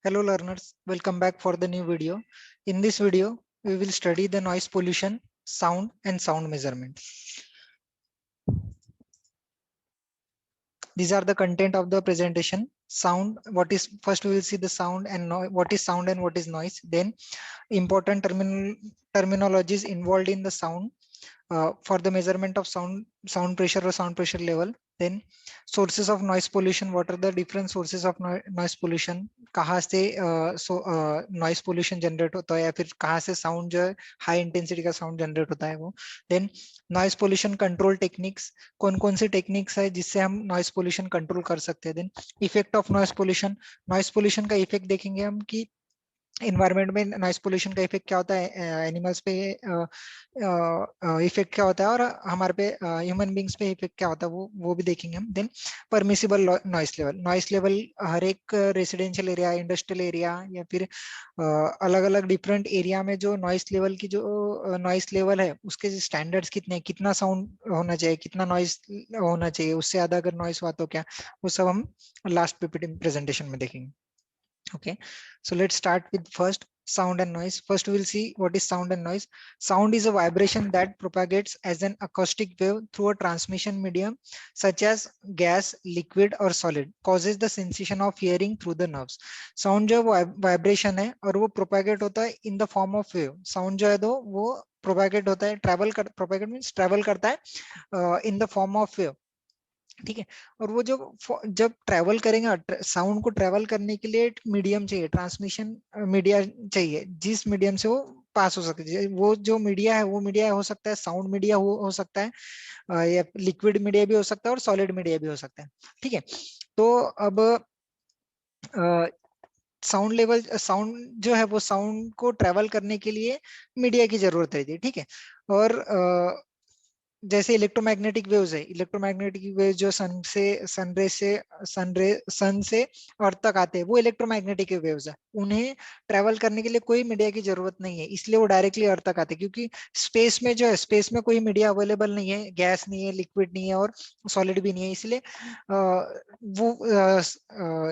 Hello learners, welcome back for the new video. In this video, we will study the noise pollution, sound and sound measurement. These are the content of the presentation. Sound, what is, first we will see the sound and what is sound and what is noise. Then important terminologies involved in the sound. For the measurement of sound pressure or sound pressure level. Then sources of noise pollution, what are the different sources of noise pollution, कहाँ से noise pollution generate होता है या फिर कहाँ से sound जो है high intensity का sound generate होता है वो. Then noise pollution control techniques, कौन कौन सी techniques है जिससे हम noise pollution control कर सकते हैं. Then effect of noise pollution का effect देखेंगे हम कि इन्वायरमेंट में नॉइस पोल्यूशन का इफेक्ट क्या होता है, एनिमल्स पे इफेक्ट क्या होता है और हमारे पे ह्यूमन बींग्स पे इफेक्ट क्या होता है वो भी देखेंगे हम. देन परमिसिबल नॉइस लेवल हर एक रेसिडेंशियल एरिया, इंडस्ट्रियल एरिया या फिर अलग अलग डिफरेंट एरिया में जो नॉइस लेवल की जो नॉइस लेवल है उसके स्टैंडर्ड्स कितने, कितना साउंड होना चाहिए, कितना नॉइस होना चाहिए, उससे ज्यादा अगर नॉइस हुआ तो क्या, वो सब हम लास्ट पीपीटी प्रेजेंटेशन में देखेंगे. Okay, so let's start with first sound and noise. First we'll see what is sound and noise. Sound is a vibration that propagates as an acoustic wave through a transmission medium such as gas, liquid or solid, causes the sensation of hearing through the nerves. Sound जो vibration है और वो propagate होता है in the form of wave. Sound जो है तो वो propagate होता है, propagate means travel करता है in the form of wave. ठीक है, और वो जो जब ट्रेवल करेंगे, साउंड को ट्रेवल करने के लिए एक मीडियम चाहिए, ट्रांसमिशन मीडिया चाहिए जिस मीडियम से वो पास हो सकती है. वो जो मीडिया है वो मीडिया हो सकता है साउंड मीडिया हो सकता है या लिक्विड मीडिया भी हो सकता है और सॉलिड मीडिया भी हो सकता है. ठीक है, तो अब साउंड जो है वो साउंड को ट्रेवल करने के लिए मीडिया की जरूरत रहती है. ठीक है, और जैसे इलेक्ट्रोमैग्नेटिक वेव्स है, इलेक्ट्रोमैग्नेटिक वेव्स जो सन से अर्थ तक आते हैं वो इलेक्ट्रोमैग्नेटिक वेव्स है. उन्हें ट्रेवल करने के लिए कोई मीडिया की जरूरत नहीं है, इसलिए वो डायरेक्टली अर्थ तक आते हैं. क्योंकि स्पेस में जो है, स्पेस में कोई मीडिया अवेलेबल नहीं है, गैस नहीं है, लिक्विड नहीं है और सॉलिड भी नहीं है, इसलिए वो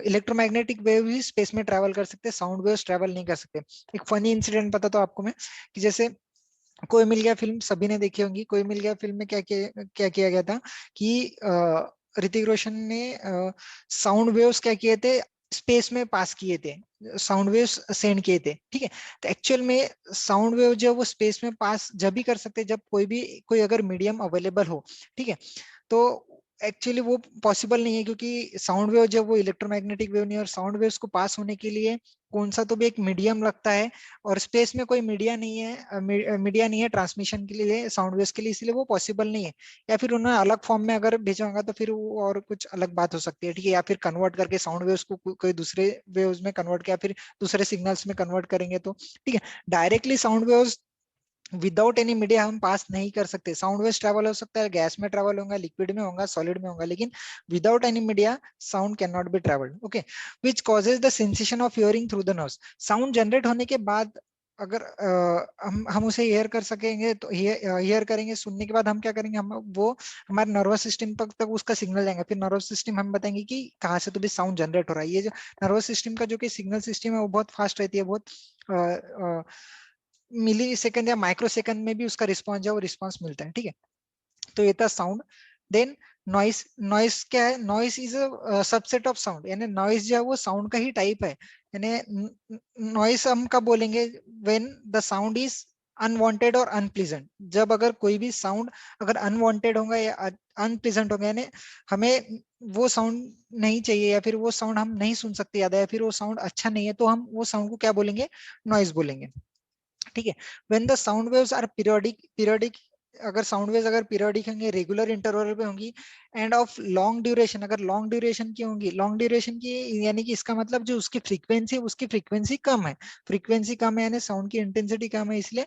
इलेक्ट्रोमैग्नेटिक वेव ही स्पेस में ट्रेवल कर सकते हैं, साउंड वेव्स ट्रेवल नहीं कर सकते. एक फनी इंसिडेंट पता तो आपको मैं, कि जैसे कोई मिल गया फिल्म सभी ने देखी होंगी. कोई मिल गया फिल्म में क्या किया गया था कि ऋतिक रोशन ने साउंड वेव्स क्या किए थे, स्पेस में पास किए थे, साउंड वेव्स सेंड किए थे. ठीक है, तो एक्चुअल में साउंड वेव जो वो स्पेस में पास जब भी कर सकते हैं जब कोई अगर मीडियम अवेलेबल हो. ठीक है, तो एक्चुअली वो पॉसिबल नहीं है, क्योंकि साउंड वेव जब वो इलेक्ट्रोमैग्नेटिक वेव नहीं है और साउंड वेव्स को पास होने के लिए कौन सा तो भी एक मीडियम लगता है, और स्पेस में कोई मीडिया नहीं है ट्रांसमिशन के लिए साउंड वेव्स के लिए, इसलिए वो पॉसिबल नहीं है. या फिर उन्होंने अलग फॉर्म में अगर भेजा होगा तो फिर वो और कुछ अलग बात हो सकती है. ठीक है, या फिर कन्वर्ट करके साउंड वेव्स को कोई दूसरे वेव्स में कन्वर्ट किया, फिर दूसरे सिग्नल्स में कन्वर्ट करेंगे तो ठीक है. Directly sound waves without any media हम पास नहीं कर सकते. साउंड वेव्स ट्रेवल हो सकता है, गैस में ट्रेवल होगा, लिक्विड में होगा, सॉलिड में होगा, लेकिन without any media sound can not be travelled. Okay, which causes the sensation of hearing through the nerves. Sound generate होने के बाद अगर हम उसे हेयर कर सकेंगे तो हेयर करेंगे, सुनने के बाद हम क्या करेंगे, हम वो हमारे नर्वस सिस्टम तक उसका सिग्नल जाएगा, फिर नर्वस सिस्टम हम बताएंगे कि कहाँ से तो भी साउंड जनरेट हो रहा है. ये जो नर्वस सिस्टम का जो कि सिग्नल सिस्टम है वो बहुत फास्ट रहती है, बहुत मिली सेकंड या माइक्रो सेकंड में भी उसका रिस्पॉन्स है वो रिस्पॉन्स मिलता है. ठीक है, तो ये था साउंड. Then noise. नॉइस क्या है, noise is a subset of sound, यानी नॉइस जो है वो साउंड का ही टाइप है. यानी नॉइस हम कब बोलेंगे, when the sound is unwanted और अनप्लीजेंट. जब अगर कोई भी साउंड अगर अनवांटेड होगा या अनप्लीजेंट होगा, यानी हमें वो साउंड नहीं चाहिए या फिर वो साउंड हम नहीं सुन सकते ज्यादा, या फिर वो साउंड अच्छा नहीं है, तो हम वो साउंड को क्या बोलेंगे, नॉइस बोलेंगे. ठीक है, when the sound waves are periodic, अगर साउंड वेव्स अगर पीरियोडिक होंगे, रेगुलर इंटरवल पे होंगी, एंड ऑफ लॉन्ग ड्यूरेशन, अगर लॉन्ग ड्यूरेशन की होंगी, लॉन्ग ड्यूरेशन की यानी कि इसका मतलब जो उसकी फ्रीक्वेंसी कम है, फ्रीक्वेंसी कम है यानी साउंड की इंटेंसिटी कम है, इसलिए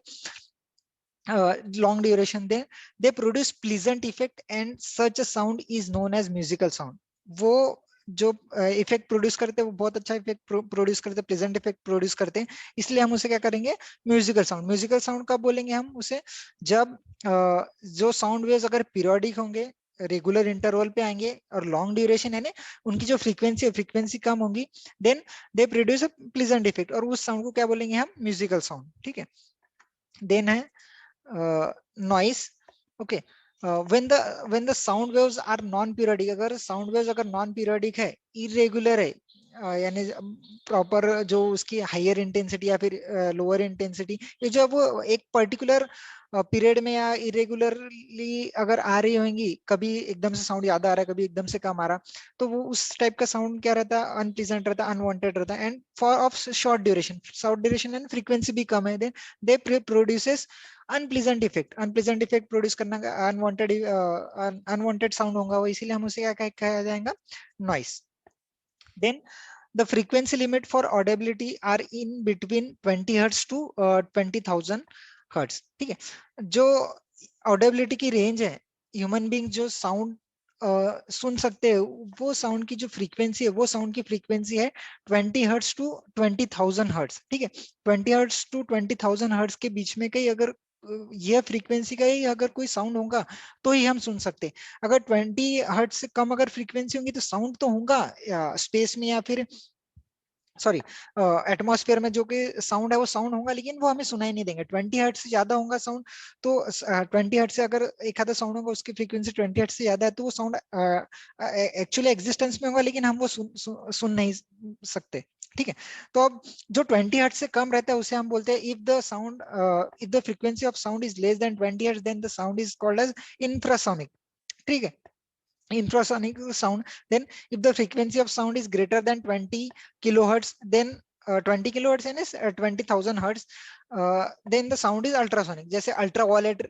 long duration they produce pleasant effect and such a sound is known as musical sound. वो जो इफेक्ट प्रोड्यूस करते हैं वो बहुत अच्छा इफेक्ट प्रोड्यूस करते हैं, प्लेजेंट इफेक्ट प्रोड्यूस करते हैं, इसलिए हम उसे क्या करेंगे, म्यूजिकल साउंड. म्यूजिकल साउंड कब बोलेंगे हम उसे, जब जो साउंड वेव्स अगर पीरियोडिक होंगे, रेगुलर इंटरवल पे आएंगे और लॉन्ग ड्यूरेशन यानी उनकी जो फ्रीक्वेंसी कम होगी, then they produce a pleasant effect, और उस साउंड को क्या बोलेंगे हम, म्यूजिकल साउंड, ठीक है। देन है noise, okay. When the sound waves are non periodic, अगर साउंड वेव्स अगर नॉन पीरियोडिक है, इरेगुलर है, यानी प्रॉपर जो उसकी हायर इंटेंसिटी या फिर लोअर इंटेंसिटी, ये जो वो एक पर्टिकुलर पीरियड में या इरेगुलरली अगर आ रही होंगी, कभी एकदम से साउंड ज्यादा आ रहा है, कभी एकदम से कम आ रहा, तो वो उस टाइप का साउंड क्या रहता है, अनप्लीजेंट रहता है, अनवांटेड रहता है, and for of short duration and frequency भी कम है, then they produces unpleasant effect. Unpleasant effect produce करना, अनवांटेड साउंड होगा वो, इसीलिए हम उसे क्या कहा जाएगा, noise. Then the frequency limit for audibility are in between 20 hertz to 20,000 hertz, ठीक है। जो ऑडिबिलिटी की रेंज है, ह्यूमन बीइंग जो साउंड सुन सकते हैं, वो साउंड की जो फ्रीक्वेंसी है, वो साउंड की फ्रीक्वेंसी है 20 हर्ट्स टू 20,000 हर्ट्स, ठीक है। 20 हर्ट्स टू 20,000 हर्ट्स के बीच में कहीं अगर यह फ्रीक्वेंसी का ही अगर कोई साउंड होगा तो ही हम सुन सकते हैं। अगर 20 हर्ट्ज से कम अगर फ्रीक्वेंसी होंगी तो साउंड तो होगा स्पेस में या फिर सॉरी एटमॉस्फेयर में, जो कि साउंड है वो साउंड होगा, लेकिन वो हमें सुनाई नहीं देंगे। 20 हर्ट्ज से ज्यादा होगा साउंड, तो 20 हर्ट्ज से अगर एक आधा साउंड होगा उसकी फ्रीक्वेंसी 20 हर्ट्ज से ज्यादा है, तो वो साउंड एक्चुअली एग्जिस्टेंस में होगा, लेकिन हम वो सुन नहीं सकते, ठीक है। तो अब जो 20 हर्ट्ज से कम रहता है उसे हम बोलते हैं, if the frequency of sound is less than 20 hertz, then the sound is called as infrasonic, ठीक है, infrasonic sound. Then if the frequency of sound is greater than 20 kilohertz, then 20 kilohertz and 20,000 hertz, then the sound is ultrasonic. जैसे ultraviolet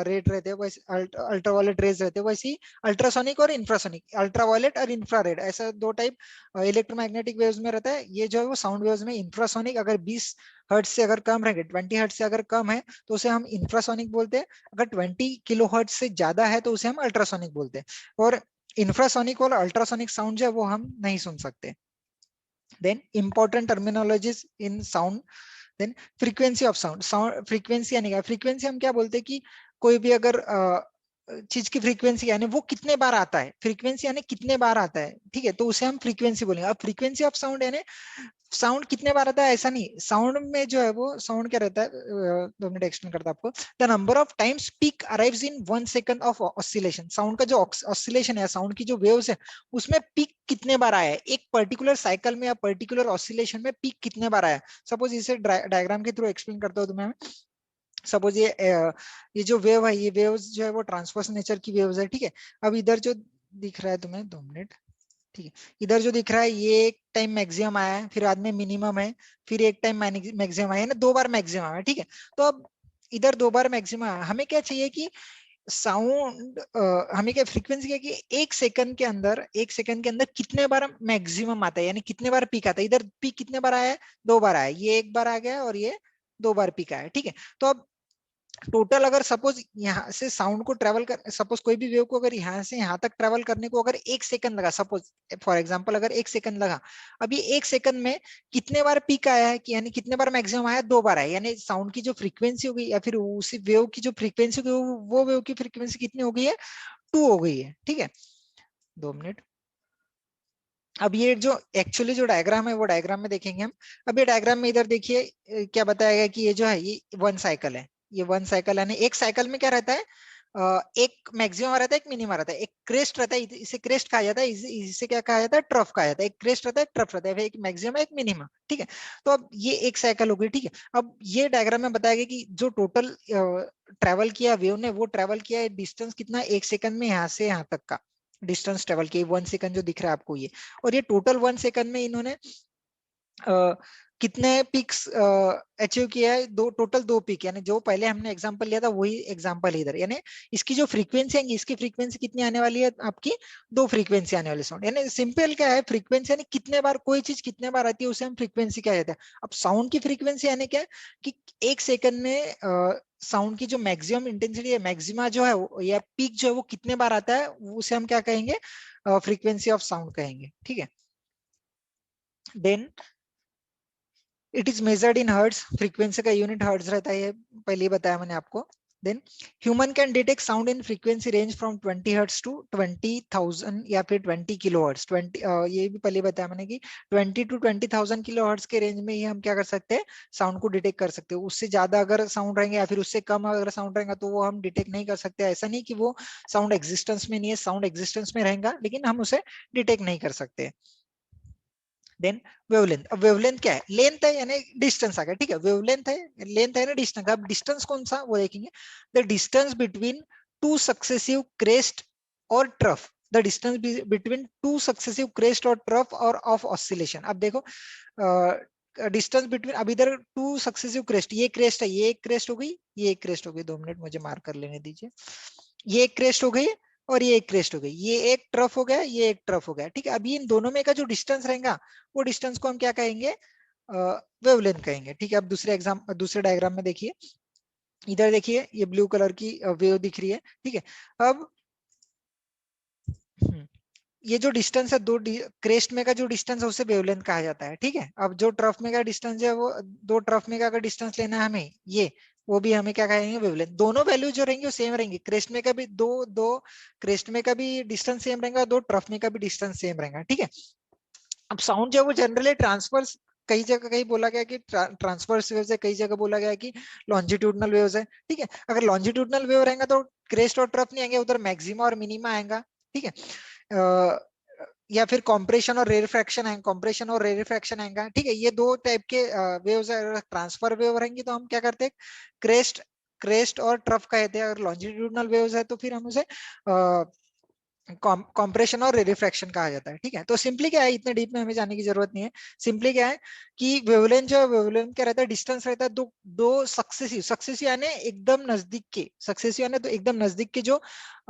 rate रहते हैं वैसे, ultraviolet rays रहते हैं वैसे ही ultrasonic और इंफ्रासोनिक, अल्ट्रावायलेट और इंफ्रारेड, ऐसा दो टाइप इलेक्ट्रोमैग्नेटिक वेव्स में रहता है। ये जो है वो साउंड वेव्स में इंफ्रासोनिक, अगर 20 हर्ट्ज से अगर कम रहेंगे, 20 हर्ट्ज से अगर कम है तो उसे हम इंफ्रासोनिक बोलते हैं, अगर 20 किलो हर्ट्ज से ज्यादा है तो उसे हम अल्ट्रासोनिक बोलते हैं। और इंफ्रासोनिक और अल्ट्रासोनिक साउंड जो है वो हम नहीं सुन सकते। Then important terminologies in sound. Then frequency of sound, sound frequency यानी क्या, फ्रीक्वेंसी हम क्या बोलते हैं कि कोई भी अगर चीज की फ्रीक्वेंसी यानी वो कितने बार आता है, फ्रीक्वेंसी यानी कितने बार आता है, ठीक है, तो उसे हम फ्रीक्वेंसी बोलेंगे। अब फ्रीक्वेंसी ऑफ साउंड यानी साउंड कितने बार आता है ऐसा नहीं, साउंड में जो है वो साउंड क्या रहता है, 2 मिनट एक्सप्लेन करता हूं आपको। The number of times peak arrives in 1 second of oscillation, sound का जो ऑसिलेशन है, साउंड की जो वेव्स है, उसमें पीक कितने बार आया है एक पर्टिकुलर साइकिल में या पर्टिकुलर ऑसिलेशन में, पीक कितने बार आया है। सपोज इसे डायग्राम के थ्रू एक्सप्लेन करता हूँ तुम्हें। सपोज ये जो वेव है, ये वेव्स जो है वो ट्रांसवर्स नेचर की वेव्स है, ठीक है। अब इधर जो दिख रहा है तुम्हें, 2 मिनट, ठीक है, इधर जो दिख रहा है ये एक टाइम मैक्सिमम आया है, फिर बाद में मिनिमम है, फिर एक टाइम मैक्सिमम आया है ना, 2 बार मैक्सिमम है, ठीक है। तो अब इधर 2 बार मैक्सिमम आया, हमें क्या चाहिए कि साउंड, हमें क्या फ्रीक्वेंसी क्या कि एक सेकंड के अंदर कितने बार मैक्सिमम आता है, यानी कितने बार पीक आता है। इधर पीक कितने बार आया है, 2 बार आया है, ये एक बार आ गया और ये 2 बार पीक आया है, ठीक है। तो अब टोटल अगर सपोज यहाँ से साउंड को ट्रेवल कर, सपोज कोई भी वेव को अगर यहाँ से यहाँ तक ट्रेवल करने को अगर 1 सेकंड लगा, सपोज फॉर एग्जांपल अगर 1 सेकंड लगा, अब ये 1 सेकंड में कितने बार पीक आया है, कि यानी कितने बार मैक्सिमम आया, 2 बार आया, यानी साउंड की जो फ्रीक्वेंसी हो गई या फिर उसी वेव की जो फ्रीक्वेंसी हो गई, वो वेव की फ्रीक्वेंसी कितनी हो गई है, 2 हो गई है, ठीक है। 2 मिनट। अब ये जो एक्चुअली जो डायग्राम है वो डायग्राम में देखेंगे हम। अब ये डायग्राम में इधर देखिए क्या बताया गया कि ये जो है ये 1 साइकिल है, ये 1 साइकिल यानी एक साइकिल में क्या रहता है, एक मैक्सिमम रहता है, एक मिनिमम रहता है, एक क्रेस्ट रहता है, इसे क्रेस्ट कहा जाता है, इसे क्या कहा जाता है, ट्रफ कहा जाता है। एक क्रेस्ट रहता है, एक ट्रफ रहता है, एक मैक्सिमम एक मिनिमम, ठीक है। तो अब ये एक साइकिल हो गई, ठीक है। अब ये डायग्राम में बताया गया कि जो टोटल ट्रेवल किया वेव ने, वो ट्रेवल किया है डिस्टेंस कितना, 1 सेकंड में यहाँ से यहाँ तक का डिस्टेंस ट्रेवल किया, 1 सेकंड जो दिख रहा है आपको ये। और ये टोटल 1 सेकंड में इन्होंने कितने पिक्स अचीव किया है, टोटल 2 पिक, यानी जो पहले हमने एग्जांपल लिया था वही एग्जांपल इधर, यानी इसकी जो फ्रीक्वेंसी आएंगी, इसकी फ्रीक्वेंसी कितनी आने वाली है आपकी, 2 फ्रीक्वेंसी आने वाली साउंड। यानी सिंपल क्या है, फ्रीक्वेंसी यानी कितने बार कोई चीज कितने बार आती है उसे हम फ्रीक्वेंसी कहा जाता है। अब साउंड की फ्रीक्वेंसी यानी क्या है कि 1 सेकंड में साउंड की जो मैक्सिमम इंटेंसिटी है, मैक्सिमा जो है या पीक जो है वो कितने बार आता है, उसे हम क्या कहेंगे, फ्रीक्वेंसी ऑफ साउंड कहेंगे, ठीक है। Then it is measured in hertz, frequency का यूनिट हर्ट्ज रहता है, ये पहले ही बताया मैंने आपको। Then human can detect sound in frequency range from 20 hertz to 20,000 या फिर 20 किलो हर्ट्ज। 20 ये भी पहले बताया मैंने कि 20 टू 20,000 किलो हर्ट्ज के रेंज में ही हम क्या कर सकते हैं, साउंड को डिटेक्ट कर सकते हैं। उससे ज्यादा अगर साउंड रहेंगे या फिर उससे कम अगर साउंड रहेगा तो वो हम डिटेक्ट नहीं कर सकते। ऐसा नहीं कि वो साउंड एग्जिस्टेंस में नहीं है, साउंड एग्जिस्टेंस में रहेगा लेकिन हम उसे डिटेक्ट नहीं कर सकते। देन वेवलेंथ, अब वेवलेंथ क्या है, लेंथ है यानी डिस्टेंस आ गया, ठीक है। वेवलेंथ है, लेंथ है ना डिस्टेंस। अब डिस्टेंस कौन सा वो देखेंगे, the distance between two successive crest और trough, the distance between two successive crest और ट्रफ और ऑफ ऑसिलेशन। अब देखो डिस्टेंस बिटवीन, अब इधर टू सक्सेसिव क्रेस्ट, ये क्रेस्ट है, ये एक क्रेस्ट हो गई, ये एक क्रेस्ट हो गई, 2 मिनट मुझे मार्क कर लेने दीजिए, ये एक क्रेस्ट हो गई और ये एक क्रेस्ट हो गई, ये एक ट्रफ हो गया, ये एक ट्रफ हो गया, ठीक है। अभी इन दोनों में का जो डिस्टेंस रहेगा वो डिस्टेंस को हम क्या कहेंगे, वेवलेंथ कहेंगे, ठीक है। अब दूसरे डायग्राम में देखिए, इधर देखिए ये ब्लू कलर की वेव दिख रही है, ठीक है। अब ये जो डिस्टेंस है, दो क्रेस्ट में का जो डिस्टेंस है उसे वेवलेंथ कहा जाता है, ठीक है। अब जो ट्रफ में का डिस्टेंस है, वो दो ट्रफ में का अगर डिस्टेंस लेना है हमें, ये वो भी हमें क्या कहेंगे, वेवलेंथ। दोनों वैल्यू जो रहेंगे वो सेम रहेंगे, क्रेस्ट में का भी दो दो क्रेस्ट में का भी डिस्टेंस सेम रहेगा, दो ट्रफ में का भी डिस्टेंस सेम रहेगा, ठीक है। अब साउंड जो है वो जनरली ट्रांसफर्स, कई जगह कहीं बोला गया कि ट्रांसवर्स वेव्स है, कई जगह बोला गया कि लॉन्जिट्यूडनल वेव्स है, ठीक है। अगर लॉन्जिट्यूडनल वेव रहेगा तो क्रेस्ट और ट्रफ नहीं आएंगे, उधर मैक्सिमा और मिनिमा आएगा, ठीक है। या फिर कॉम्प्रेशन और रेरिफ्रैक्शन आएंगे, कॉम्प्रेशन और रेरिफ्रैक्शन आएगा, ठीक है। ये दो टाइप के वेव्स है। ट्रांसफर वेव रहेंगी तो हम क्या करते हैं, क्रेस्ट क्रेस्ट और ट्रफ कहते हैं। अगर लॉन्जिट्यूडनल वेव्स है तो फिर हम उसे कॉम्प्रेशन और रिफ्रैक्शन कहा जाता है, ठीक है। तो सिंपली क्या है, इतने डीप में हमें जाने की जरूरत नहीं है। सिंपली क्या है कि वेवलेंथ जो है, वेवलेंथ क्या रहता है, डिस्टेंस रहता है दो दो सक्सेसिव यानी एकदम नजदीक के, सक्सेसिव यानी तो एकदम नजदीक के जो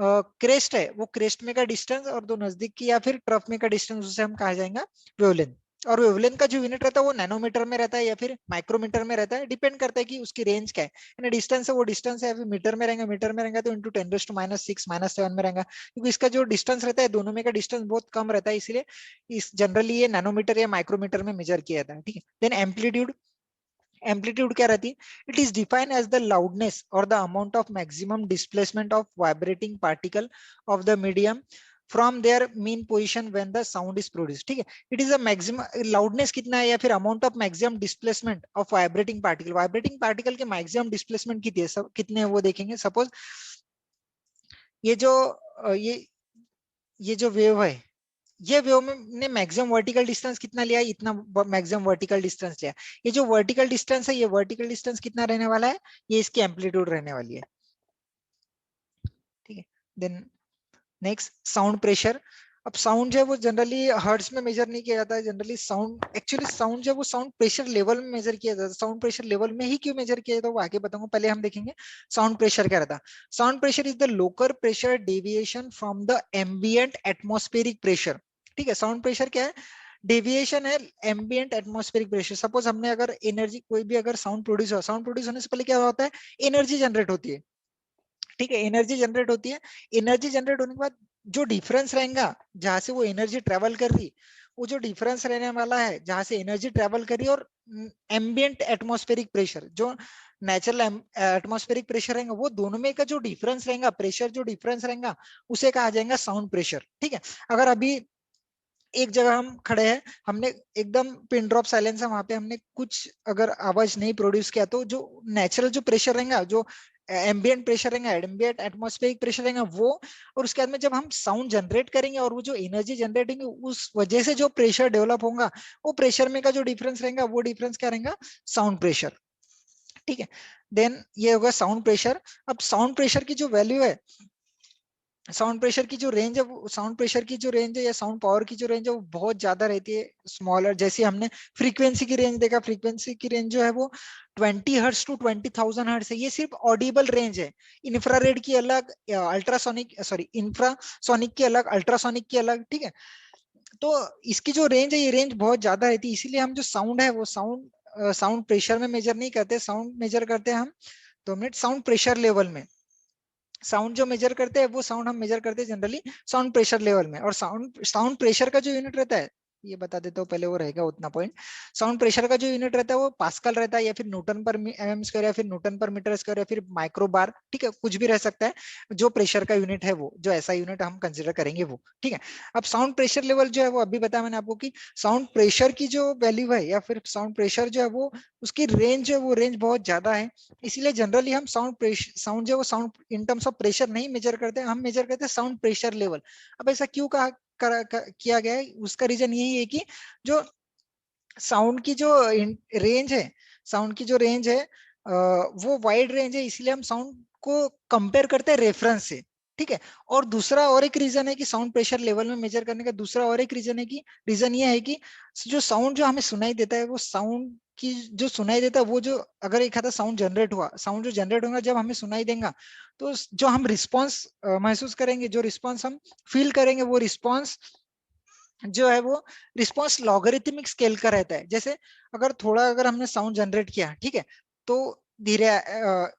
क्रेस्ट है, वो क्रेस्ट में का डिस्टेंस, और दो नजदीक की या फिर ट्रफ में का डिस्टेंस, उसे हम कहा जाएगा वेवलेंथ। और वेवलेंथ का जो यूनिट रहता है वो नैनोमीटर में रहता है या फिर माइक्रोमीटर में रहता है, डिपेंड करता है कि उसकी रेंज क्या है। डिस्टेंस है वो डिस्टेंस है, या फिर मीटर में रहेगा तो इंटू 10⁻⁶ -7 में रहेगा, क्योंकि इसका जो डिस्टेंस रहता है दोनों में का डिस्टेंस बहुत कम रहता है, इसलिए इस जनरली ये नैनोमीटर या माइक्रोमीटर में मेजर किया जाता है, ठीक है। देन एम्पलीट्यूड, एम्पलीट्यूड क्या रहती है, it is defined as the loudness और the amount of maximum displacement of vibrating particle of the medium from their mean position when the sound is produced, ठीक है। It is a maximum, loudness कितना है या फिर amount of maximum displacement of vibrating particle के maximum displacement कितने हैं वो देखेंगे। सपोज ये जो ये जो वेव है, ये वेव में ने मैक्सिमम वर्टिकल डिस्टेंस कितना लिया है, इतना मैक्सिमम वर्टिकल डिस्टेंस लिया। ये जो वर्टिकल डिस्टेंस है, ये वर्टिकल डिस्टेंस कितना रहने वाला है, ये इसकी एम्पलीट्यूड रहने वाली है, ठीक है। Then next sound pressure. अब साउंड जो है वो जनरली हर्ट्ज में मेजर नहीं किया जाता है, जनरली साउंड, एक्चुअली साउंड जो है वो साउंड प्रेशर लेवल में मेजर किया जाता है। साउंड प्रेशर लेवल में ही क्यों मेजर किया जाता है वो आगे बताऊंगा, पहले हम देखेंगे साउंड प्रेशर क्या रहता है। Sound pressure is the local pressure deviation from the ambient atmospheric pressure, ठीक है। साउंड प्रेशर क्या है, डेविएशन है एम्बियंट एटमॉस्फेरिक प्रेशर। सपोज हमने अगर एनर्जी, कोई भी अगर साउंड प्रोड्यूस हो, साउंड प्रोड्यूस होने से पहले क्या होता है, एनर्जी जनरेट होती है, ठीक है। एनर्जी जनरेट होती है, एनर्जी जनरेट होने के बाद जो डिफरेंस रहेगा जहां से वो एनर्जी ट्रेवल कर रही, वो जो डिफरेंस रहने वाला है जहां से एनर्जी ट्रेवल कर रही है, और एम्बियंट एटमॉस्फेरिक प्रेशर, जो नेचुरल एटमॉस्फेरिक प्रेशर रहेगा, वो दोनों में का जो डिफरेंस रहेगा, प्रेशर जो डिफरेंस रहेगा, उसे कहा जाएगा साउंड प्रेशर, ठीक है। अगर अभी एक जगह हम खड़े हैं, हमने एकदम पिन ड्रॉप साइलेंस है, वहां पे हमने कुछ अगर आवाज नहीं प्रोड्यूस किया, तो जो नेचुरल जो प्रेशर रहेगा, जो एम्बियंट प्रेशर रहेगा, एम्बियंट एटमॉस्फेरिक प्रेशर रहेगा वो, और उसके बाद में जब हम साउंड जनरेट करेंगे और वो जो एनर्जी जनरेट होंगे, उस वजह से जो प्रेशर डेवलप होगा, वो प्रेशर में का जो डिफरेंस रहेगा, वो डिफरेंस क्या रहेगा, साउंड प्रेशर, ठीक है। देन ये होगा साउंड प्रेशर। अब साउंड प्रेशर की जो वैल्यू है, साउंड प्रेशर की जो रेंज है, साउंड प्रेशर की जो रेंज है या साउंड पावर की जो रेंज है, वो बहुत ज्यादा रहती है स्मॉलर। जैसे हमने फ्रीक्वेंसी की रेंज देखा, फ्रीक्वेंसी की रेंज जो है वो 20 हर्ट्ज टू 20,000 हर्ट्ज है, ये सिर्फ ऑडिबल रेंज है। इंफ्रारेड की अलग, अल्ट्रासोनिक सॉरी इंफ्रासोनिक की अलग, अल्ट्रासोनिक की अलग, ठीक है। तो इसकी जो रेंज है, ये रेंज बहुत ज्यादा रहती है, इसीलिए हम जो साउंड है वो साउंड प्रेशर में मेजर नहीं करते, साउंड मेजर करते हैं हम 2 मिनट साउंड प्रेशर लेवल में। साउंड जो मेजर करते हैं वो साउंड हम मेजर करते हैं जनरली साउंड प्रेशर लेवल में। और साउंड साउंड प्रेशर का जो यूनिट रहता है, ये बता देता हूँ पहले, वो रहेगा उतना पॉइंट। साउंड प्रेशर का जो यूनिट रहता है वो पास्कल रहता है, या फिर न्यूटन पर mm स्क्वायर, या फिर न्यूटन पर मीटर स्क्वायर, या फिर माइक्रो बार, ठीक है, कुछ भी रह सकता है। जो प्रेशर का यूनिट है वो, जो ऐसा यूनिट हम कंसिडर करेंगे वो, ठीक है। अब साउंड प्रेशर लेवल जो है वो अभी बताया मैंने आपको कि साउंड प्रेशर की जो वैल्यू है, या फिर साउंड प्रेशर जो है वो, उसकी रेंज है वो रेंज बहुत ज्यादा है। इसीलिए जनरली हम साउंड प्रेशर, साउंड जो है वो sound in terms of pressure नहीं मेजर करते, हम मेजर करते हैं साउंड प्रेशर लेवल। अब ऐसा क्यों किया गया है, उसका रीजन यही है कि जो साउंड की जो रेंज है, साउंड की जो रेंज है वो वाइड रेंज है, इसलिए हम साउंड को कंपेयर करते हैं रेफरेंस से, ठीक है। और दूसरा और एक रीजन है कि साउंड प्रेशर लेवल में मेजर करने का दूसरा और एक रीजन है कि, रीजन ये है कि जो साउंड जो हमें सुनाई देता है, वो साउंड की जो सुनाई देता है वो, जो अगर एक आधा साउंड जनरेट हुआ, साउंड जो जनरेट होगा जब हमें सुनाई देगा, तो जो हम रिस्पॉन्स महसूस करेंगे, जो रिस्पॉन्स हम फील करेंगे, वो रिस्पॉन्स जो है वो रिस्पॉन्स लॉगरिथमिक स्केल का रहता है। जैसे अगर थोड़ा, अगर हमने साउंड जनरेट किया, ठीक है, तो धीरे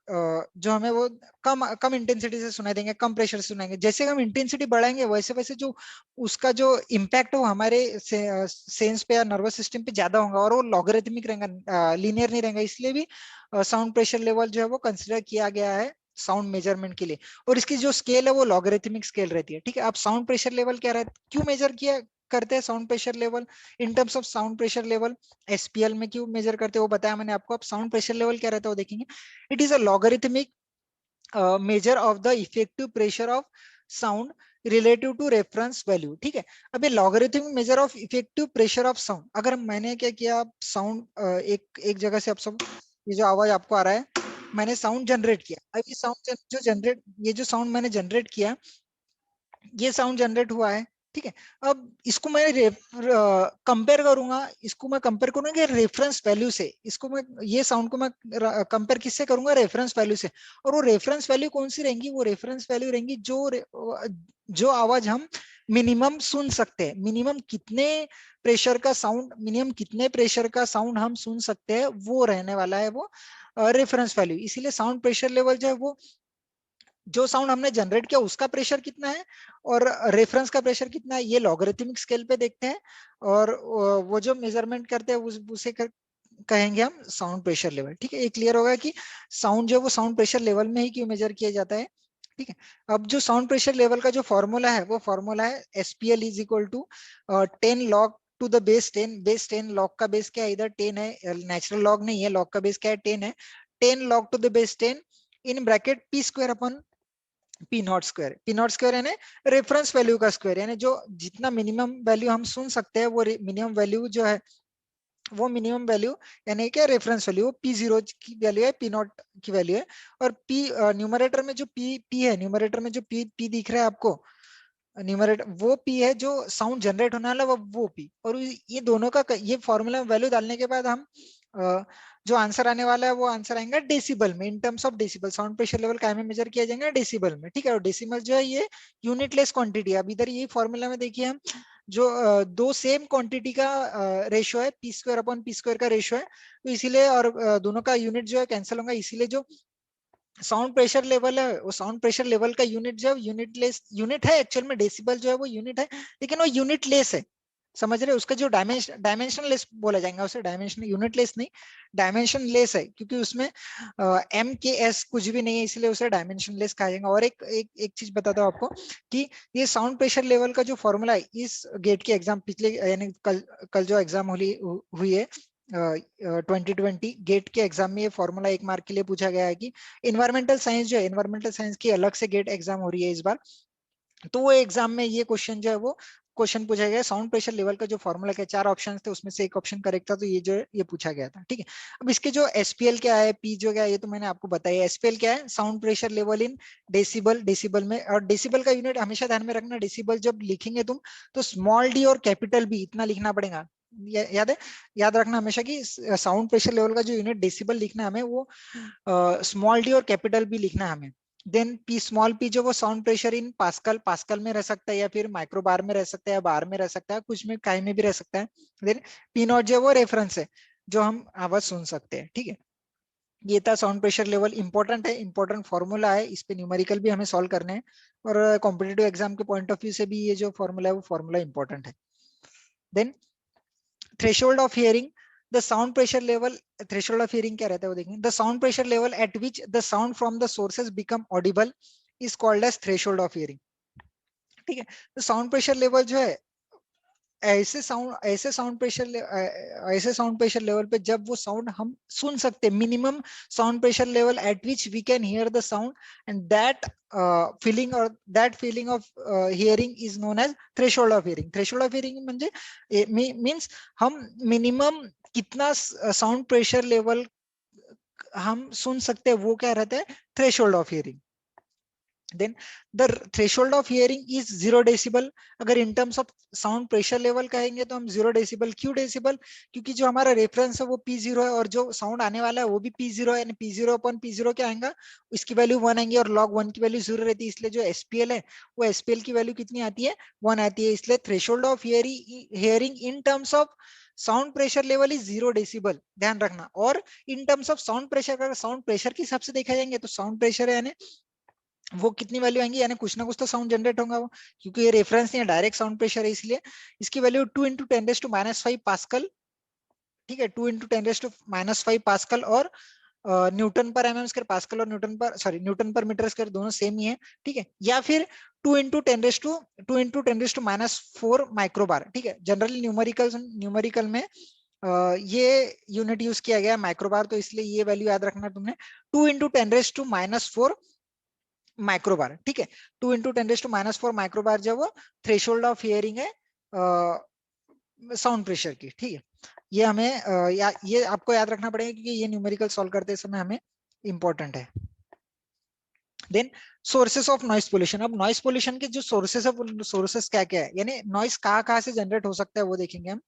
जो हमें वो कम कम इंटेंसिटी से सुनाई देंगे, कम प्रेशर से सुनाएंगे। जैसे हम इंटेंसिटी बढ़ाएंगे वैसे वैसे जो उसका जो इम्पैक्ट है वो हमारे सेंस पे या नर्वस सिस्टम पे ज्यादा होगा, और वो लॉगरिथमिक रहेगा, लीनियर नहीं रहेगा। इसलिए भी साउंड प्रेशर लेवल जो है वो कंसिडर किया गया है साउंड मेजरमेंट के लिए, और इसकी जो स्केल है वो लॉगरिथमिक स्केल रहती है, ठीक है। अब साउंड प्रेशर लेवल क्या रहता है, क्यों मेजर किया करते हैं sound pressure level in terms of sound pressure level, SPL में क्यों मेजर करते हैं वो बताया मैंने आपको। अब साउंड प्रेशर लेवल क्या रहता है वो देखेंगे। It is a logarithmic measure of the effective pressure of sound relative to reference value, ठीक है। अब ये logarithmic measure of effective pressure of sound, अगर मैंने क्या किया, साउंड एक एक जगह से, आप सब ये जो आवाज आपको आ रहा है, मैंने साउंड जनरेट किया। अब ये साउंड जो जनरेट, ये जो साउंड मैंने जनरेट किया, ये साउंड जनरेट हुआ है, ठीक है। अब इसको मैं कंपेयर करूंगा, इसको मैं कंपेयर करूंगा रेफरेंस वैल्यू से। इसको मैं, ये साउंड को मैं कंपेयर किससे करूंगा, रेफरेंस वैल्यू से। और वो रेफरेंस वैल्यू कौन सी रहेंगी, वो रेफरेंस वैल्यू रहेंगी जो आवाज हम मिनिमम सुन सकते हैं। मिनिमम कितने प्रेशर का साउंड, मिनिमम कितने प्रेशर का साउंड हम सुन सकते हैं, वो रहने वाला है वो रेफरेंस वैल्यू। इसीलिए साउंड प्रेशर लेवल जो है वो, जो साउंड हमने जनरेट किया उसका प्रेशर कितना है और रेफरेंस का प्रेशर कितना है, ये लॉगरिथमिक स्केल पे देखते हैं। और वो जो मेजरमेंट करते हैं उसे कहेंगे हम साउंड प्रेशर लेवल, ठीक है। ये क्लियर होगा कि साउंड जो वो साउंड प्रेशर लेवल में ही क्यों मेजर किया जाता है, ठीक है। अब जो साउंड प्रेशर लेवल का जो फॉर्मूला है, वो फॉर्मूला है SPL is equal to 10 log to the base 10। Base 10, log का बेस क्या है, इधर 10 है, नेचुरल लॉग नहीं है, लॉग का बेस क्या है, 10 है। 10 log to the base 10 in bracket P square upon P not square. P not square यानी रेफरेंस वैल्यू का स्क्वायर, यानी जो जितना मिनिमम वैल्यू हम सुन सकते हैं, वो मिनिमम वैल्यू जो है, वो मिनिमम वैल्यू यानी क्या, रेफरेंस वैल्यू, पी जीरो की वैल्यू है, पी नॉट की वैल्यू है। और पी न्यूमरेटर में जो पी है, न्यूमरेटर में जो पी दिख रहा है आपको, न्यूमरेटर वो पी है जो साउंड जनरेट होने वाला, वो पी। और ये दोनों का ये फॉर्मूला में वैल्यू डालने के बाद हम जो आंसर आने वाला है वो आंसर आएगा डेसिबल में, in terms of decibel. Sound pressure level काय में मेजर किया जाएगा, डेसिबल में, ठीक है। और डेसिमल जो है ये यूनिटलेस क्वांटिटी है। अब इधर ये फॉर्मूला में देखिए हम, जो दो सेम क्वांटिटी का रेशियो है, P square upon P square का रेशियो है, तो इसीलिए, और दोनों का यूनिट जो है कैंसिल होगा, इसीलिए जो साउंड प्रेशर लेवल है, वो साउंड प्रेशर लेवल का यूनिट जो है यूनिटलेस यूनिट है। एक्चुअल में डेसिबल जो है वो यूनिट है, लेकिन वो यूनिटलेस है, समझ रहे हो। उसका जो डायमेंशन लेस बोला जाएगा उसे, डायमेंशन यूनिटलेस नहीं, डायमेंशन लेस है, क्योंकि उसमें एम के एस कुछ भी नहीं है, इसलिए उसे डायमेंशन लेस कहा जाएगा। और एक चीज बताता हूँ आपको कि ये साउंड प्रेशर लेवल का जो फॉर्मूला है, इस गेट के एग्जाम पिछले, यानी कल जो एग्जाम हुई है 2020 गेट के एग्जाम में, ये फॉर्मूला 1 मार्क के लिए पूछा गया है कि इन्वायरमेंटल साइंस जो है, इन्वायरमेंटल साइंस की अलग से गेट एग्जाम हो रही है इस बार, तो वो एग्जाम में ये क्वेश्चन जो है वो क्वेश्चन पूछा गया, साउंड प्रेशर लेवल का जो फॉर्मूला के 4 ऑप्शन थे उसमें से एक ऑप्शन करेक्ट था, तो ये जो है ये पूछा गया था, ठीक है। अब इसके जो एसपीएल क्या है, पी जो क्या है, ये तो मैंने आपको बताया। एसपीएल क्या है, sound pressure level in decibel, decibel में। और डेसिबल का यूनिट हमेशा ध्यान में रखना, डेसिबल जब लिखेंगे तुम तो स्मॉल डी और कैपिटल बी इतना लिखना पड़ेगा, याद है, याद रखना हमेशा कि साउंड प्रेशर लेवल का जो यूनिट डेसिबल लिखना है हमें, वो स्मॉल डी और कैपिटल बी लिखना है हमें। देन पी स्मॉल पी जो वो sound pressure in pascal, pascal में रह सकता है, या फिर माइक्रो बार में रह सकता है, या बार में रह सकता है, कुछ में काय में भी रह सकता है। देन पी नॉट जो वो रेफरेंस है, जो हम आवाज सुन सकते हैं, ठीक है। ये था साउंड प्रेशर लेवल, इंपॉर्टेंट है, इंपॉर्टेंट फॉर्मूला है, इस पे न्यूमेरिकल भी हमें सॉल्व करने हैं, और कॉम्पिटेटिव एग्जाम के पॉइंट ऑफ व्यू से भी ये जो फॉर्मूला है वो फॉर्मूला इंपॉर्टेंट है। Then threshold of hearing, the sound pressure level, threshold of hearing क्या रहता है वो देखेंगे, the sound pressure level at which the sound from the sources become audible is called as threshold of hearing. ठीक है, तो sound pressure level जो है, ऐसे साउंड प्रेशर लेवल पे जब वो साउंड हम सुन सकते, minimum sound pressure level at which we can hear the sound, and that feeling और that feeling of hearing is known as threshold of hearing. Threshold of hearing म्हणजे means हम minimum कितना साउंड प्रेशर लेवल हम सुन सकते हैं, वो क्या रहता है, threshold of hearing. then the threshold of hearing is 0 decibel. अगर in terms of sound pressure level कहेंगे तो हम 0 डेसिबल, क्यों डेसिबल, क्योंकि जो हमारा रेफरेंस है वो P0 है और जो साउंड आने वाला है वो भी P0 है, यानी P0 अपन P0 क्या आएगा, इसकी वैल्यू 1 आएंगी और log 1 की वैल्यू 0 रहती है, इसलिए जो SPL है वो SPL की वैल्यू कितनी आती है, 1 आती है। इसलिए threshold of hearing in terms of sound pressure level is 0 decibel, ध्यान रखना। और in terms of sound pressure, अगर साउंड प्रेशर के हिसाब से देखा जाएंगे तो साउंड प्रेशर है यानी वो कितनी वैल्यू आएंगी, यानी कुछ ना कुछ तो साउंड जनरेट होगा वो, क्योंकि ये रेफरेंस नहीं है, डायरेक्ट साउंड प्रेशर है, इसलिए इसकी वैल्यू 2 × 10⁻⁵ पास्कल। ठीक है, 2 × 10⁻⁵ पास्कल और न्यूटन पर एमएम स्क्वायर, पास्कल और न्यूटन पर, सॉरी न्यूटन पर मीटर स्क्वायर दोनों सेम ही है। ठीक है, या फिर 2 × 10⁻⁴ माइक्रोबार। ठीक है, जनरली न्यूमेरिकल में ये यूनिट यूज किया गया माइक्रोबार, तो इसलिए ये वैल्यू याद रखना तुमने, 2 × 10⁻⁴ माइक्रोबार। ठीक है, 2 × 10⁻⁴ माइक्रोबार जब वो थ्रेशोल्ड ऑफ हियरिंग है साउंड प्रेशर की। ठीक है, ये हमें ये आपको याद रखना पड़ेगा क्योंकि ये न्यूमेरिकल सॉल्व करते समय हमें इंपॉर्टेंट है। Then sources of noise pollution. अब नॉइस पोल्यूशन के जो सोर्सेस क्या क्या है, यानी नॉइस कहाँ कहाँ से जनरेट हो सकता है वो देखेंगे हम।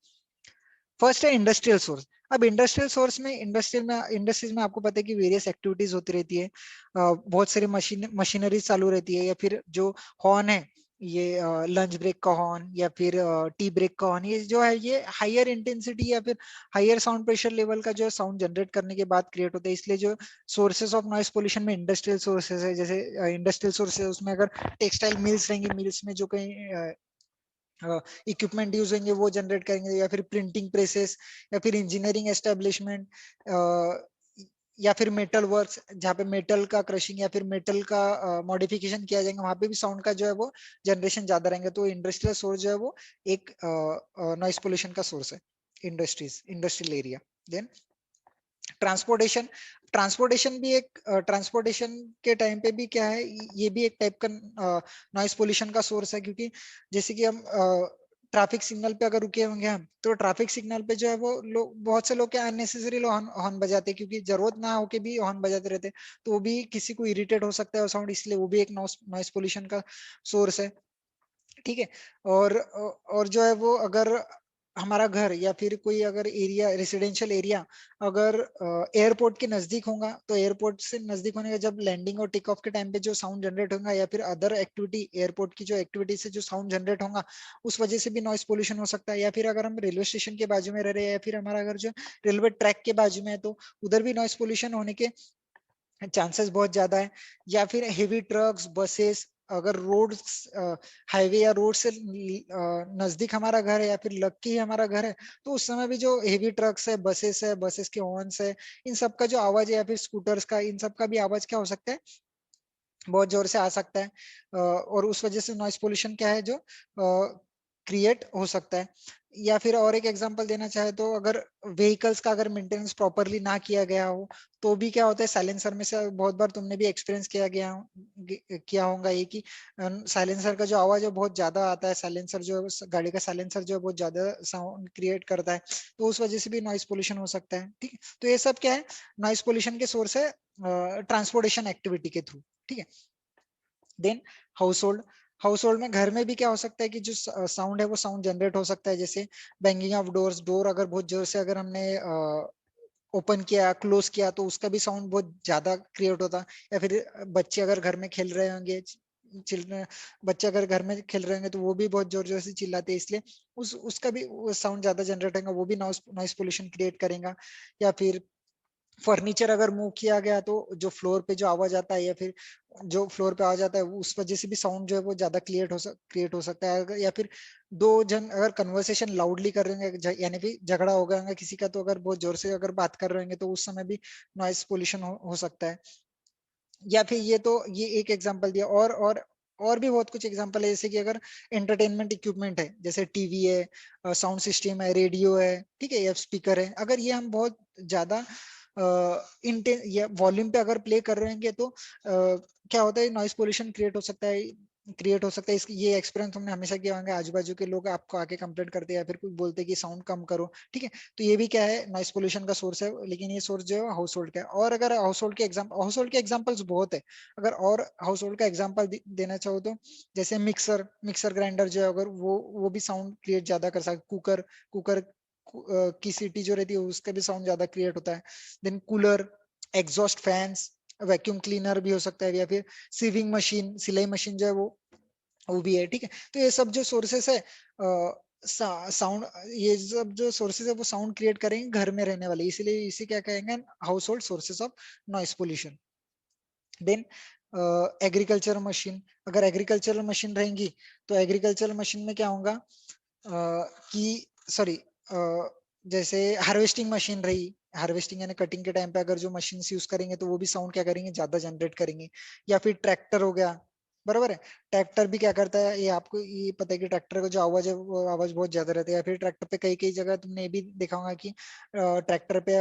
फर्स्ट है इंडस्ट्रियल सोर्स। अब इंडस्ट्रियल सोर्स में, इंडस्ट्रीज में आपको पता है कि वेरियस एक्टिविटीज होती रहती है, बहुत सारी मशीनरी चालू रहती है, या फिर जो हॉर्न है, ये लंच ब्रेक का हॉर्न या फिर टी ब्रेक का हॉर्न, ये जो है ये हायर इंटेंसिटी या फिर हायर साउंड प्रेशर लेवल का जो साउंड जनरेट करने के बाद क्रिएट होता है। इसलिए जो सोर्सेज ऑफ नॉइस पोल्यूशन में इंडस्ट्रियल सोर्सेज है, जैसे इंडस्ट्रियल सोर्सेज उसमें अगर टेक्सटाइल मिल्स रहेंगी, मिल्स में जो कहीं इक्विपमेंट यूज होंगे वो जनरेट करेंगे, या फिर प्रिंटिंग प्रेसेस, या फिर इंजीनियरिंग एस्टेब्लिशमेंट, या फिर मेटल वर्क्स जहाँ पे मेटल का क्रशिंग या फिर मेटल का मॉडिफिकेशन किया जाएगा, वहां पे भी साउंड का जो है वो जनरेशन ज्यादा रहेंगे। तो इंडस्ट्रियल सोर्स जो है वो एक नॉइस पोल्यूशन का सोर्स है, industrial area. Then transportation. Transportation भी एक, ट्रांसपोर्टेशन के टाइम पे भी क्या है, ये भी एक टाइप का नॉइस पोल्यूशन का सोर्स है, क्योंकि जैसे कि हम ट्रैफिक सिग्नल पे अगर रुके होंगे हम, तो ट्रैफिक सिग्नल पे जो है वो लोग, बहुत से लोग क्या अननेसेसरी हॉर्न हॉर्न बजाते हैं, क्योंकि जरूरत ना हो के भी हॉर्न बजाते रहते हैं, तो वो भी किसी को इरिटेट हो सकता है साउंड, इसलिए वो भी एक नॉइस पोल्यूशन का सोर्स है। ठीक है, और जो है वो अगर हमारा घर या फिर कोई अगर एरिया, रेसिडेंशियल एरिया अगर एयरपोर्ट के नजदीक होगा, तो एयरपोर्ट से नजदीक होने का जब लैंडिंग और टेक ऑफ के टाइम पे जो साउंड जनरेट होगा, या फिर अदर एक्टिविटी, एयरपोर्ट की जो एक्टिविटी से जो साउंड जनरेट होगा, उस वजह से भी नॉइस पोल्यूशन हो सकता है। या फिर अगर हम रेलवे स्टेशन के बाजू में रह रहे हैं, या फिर हमारा घर जो रेलवे ट्रैक के बाजू में है, तो उधर भी नॉइस पोल्यूशन होने के चांसेस बहुत ज्यादा है। या फिर हेवी ट्रक्स, बसेस, अगर रोड, हाईवे या रोड से नजदीक हमारा घर है या फिर लग के ही हमारा घर है, तो उस समय भी जो हेवी ट्रक्स है, बसेस के हॉर्न्स है, इन सब का जो आवाज है, या फिर स्कूटर्स का, इन सब का भी आवाज क्या हो सकता है, बहुत जोर से आ सकता है। और उस वजह से नॉइस पोल्यूशन क्या है जो क्रिएट हो सकता है। या फिर और एक एग्जांपल देना चाहे तो, अगर व्हीकल्स का अगर मेंटेनेंस प्रॉपरली ना किया गया हो, तो भी क्या होता है, साइलेंसर में से बहुत बार तुमने भी एक्सपीरियंस किया होगा ये कि साइलेंसर का जो आवाज है बहुत ज्यादा आता है, साइलेंसर जो है, गाड़ी का साइलेंसर जो है बहुत ज्यादा साउंड क्रिएट करता है, तो उस वजह से भी नॉइस पोल्यूशन हो सकता है। ठीक है, तो ये सब क्या है, नॉइस पोल्यूशन के सोर्स है ट्रांसपोर्टेशन एक्टिविटी के थ्रू। ठीक है, then household. Household में, घर में भी क्या हो सकता है कि जो साउंड है वो साउंड जनरेट हो सकता है, जैसे बैंगिंग ऑफ डोर्स, डोर अगर बहुत जोर से अगर हमने ओपन किया, क्लोज किया, तो उसका भी साउंड बहुत ज्यादा क्रिएट होता। या फिर बच्चे अगर घर में खेल रहे होंगे, चिल्ड्रन, बच्चे अगर घर में खेल रहे होंगे, तो वो भी बहुत जोर जोर से चिल्लाते हैं, इसलिए उसका भी साउंड ज्यादा जनरेट होगा, वो भी नॉइस पोल्यूशन क्रिएट करेगा। या फिर फर्नीचर अगर मूव किया गया तो जो फ्लोर पे जो आवाज आता है, या फिर जो फ्लोर पे आवाज आता है उस वजह से भी साउंड जो है वो ज्यादा क्रिएट हो सकता है। या फिर दो जन अगर कन्वर्सेशन लाउडली कर रहे हैं, यानी कि झगड़ा हो गया किसी का, तो अगर बहुत जोर से अगर बात कर रहे हैं तो उस समय भी नॉइस पोल्यूशन हो सकता है। या फिर ये एक एग्जांपल दिया, और भी बहुत कुछ एग्जांपल है, जैसे कि अगर एंटरटेनमेंट इक्विपमेंट है, जैसे टीवी है, साउंड सिस्टम है, रेडियो है, ठीक है, या स्पीकर है, अगर ये हम बहुत ज्यादा इंटेंस या वॉल्यूम पे अगर प्ले कर रहे हैं तो क्या होता है, नॉइस पोल्यूशन क्रिएट हो सकता है। ये एक्सपीरियंस हमने हमेशा किया होगा, आजू बाजू के लोग आपको आके कंप्लेंट करते हैं या फिर कोई बोलते हैं कि साउंड कम करो, ठीक है। तो ये भी क्या है, नॉइस पोल्यूशन का सोर्स है, लेकिन ये सोर्स जो है हाउस होल्ड का है। और अगर हाउस होल्ड के एग्जाम्पल्स बहुत है, अगर और हाउस होल्ड का एग्जाम्पल देना चाहो तो जैसे मिक्सर ग्राइंडर जो है, अगर वो भी साउंड क्रिएट ज्यादा कर सकता है। कुकर की सीटी जो रहती है उसका भी साउंड ज्यादा क्रिएट होता है। Then cooler, exhaust fans, vacuum cleaner भी हो सकता है, या फिर सीविंग मशीन, सिलाई मशीन जो है वो भी है, ठीक है। तो ये सब जो सोर्सेस है साउंड, ये सब जो सोर्सेस है वो साउंड क्रिएट करेंगे घर में रहने वाले, इसीलिए इसे क्या कहेंगे, household sources of noise pollution. Then agriculture machine, अगर एग्रीकल्चरल मशीन रहेंगी तो एग्रीकल्चरल मशीन में क्या होगा कि सॉरी, जैसे हार्वेस्टिंग मशीन रही, हार्वेस्टिंग यानी कटिंग के टाइम पे अगर जो मशीन यूज करेंगे तो वो भी साउंड क्या करेंगे, ज्यादा जनरेट करेंगे। या फिर ट्रैक्टर हो गया, बराबर है। ट्रैक्टर भी क्या करता है, ये आपको ये पता है कि ट्रैक्टर का जो आवाज है वो आवाज बहुत ज्यादा रहती है। या फिर ट्रैक्टर पे कई कई जगह तुमने ये भी देखा होगा कि ट्रैक्टर पे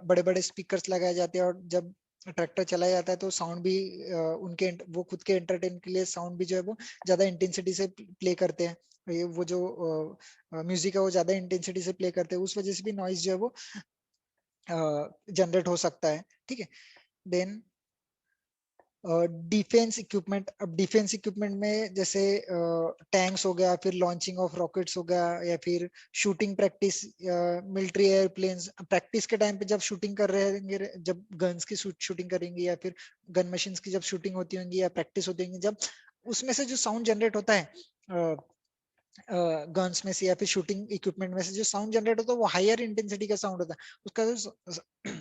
बड़े बड़े स्पीकर्स लगाए जाते हैं, और जब ट्रैक्टर चलाया जाता है तो साउंड भी उनके वो खुद के एंटरटेन के लिए साउंड भी जो है वो ज्यादा इंटेंसिटी से प्ले करते हैं। वो जो म्यूजिक है वो ज्यादा इंटेंसिटी से प्ले करते हैं, उस वजह से भी नॉइज जो है वो जनरेट हो सकता है, ठीक है। देन डिफेंस इक्विपमेंट, अब डिफेंस इक्विपमेंट में जैसे टैंक्स हो गया, फिर लॉन्चिंग ऑफ रॉकेट्स हो गया, या फिर shooting practice, military airplanes practice के टाइम पे जब शूटिंग कर रहे होंगे, जब गन्स की शूटिंग करेंगे, या फिर गन मशीन्स की जब शूटिंग होती होंगी या प्रैक्टिस होती होंगी, जब उसमें से जो साउंड जनरेट होता है गन्स में से या फिर शूटिंग इक्विपमेंट में से जो साउंड जनरेट होता है वो हायर इंटेंसिटी का साउंड होता है। उसका जो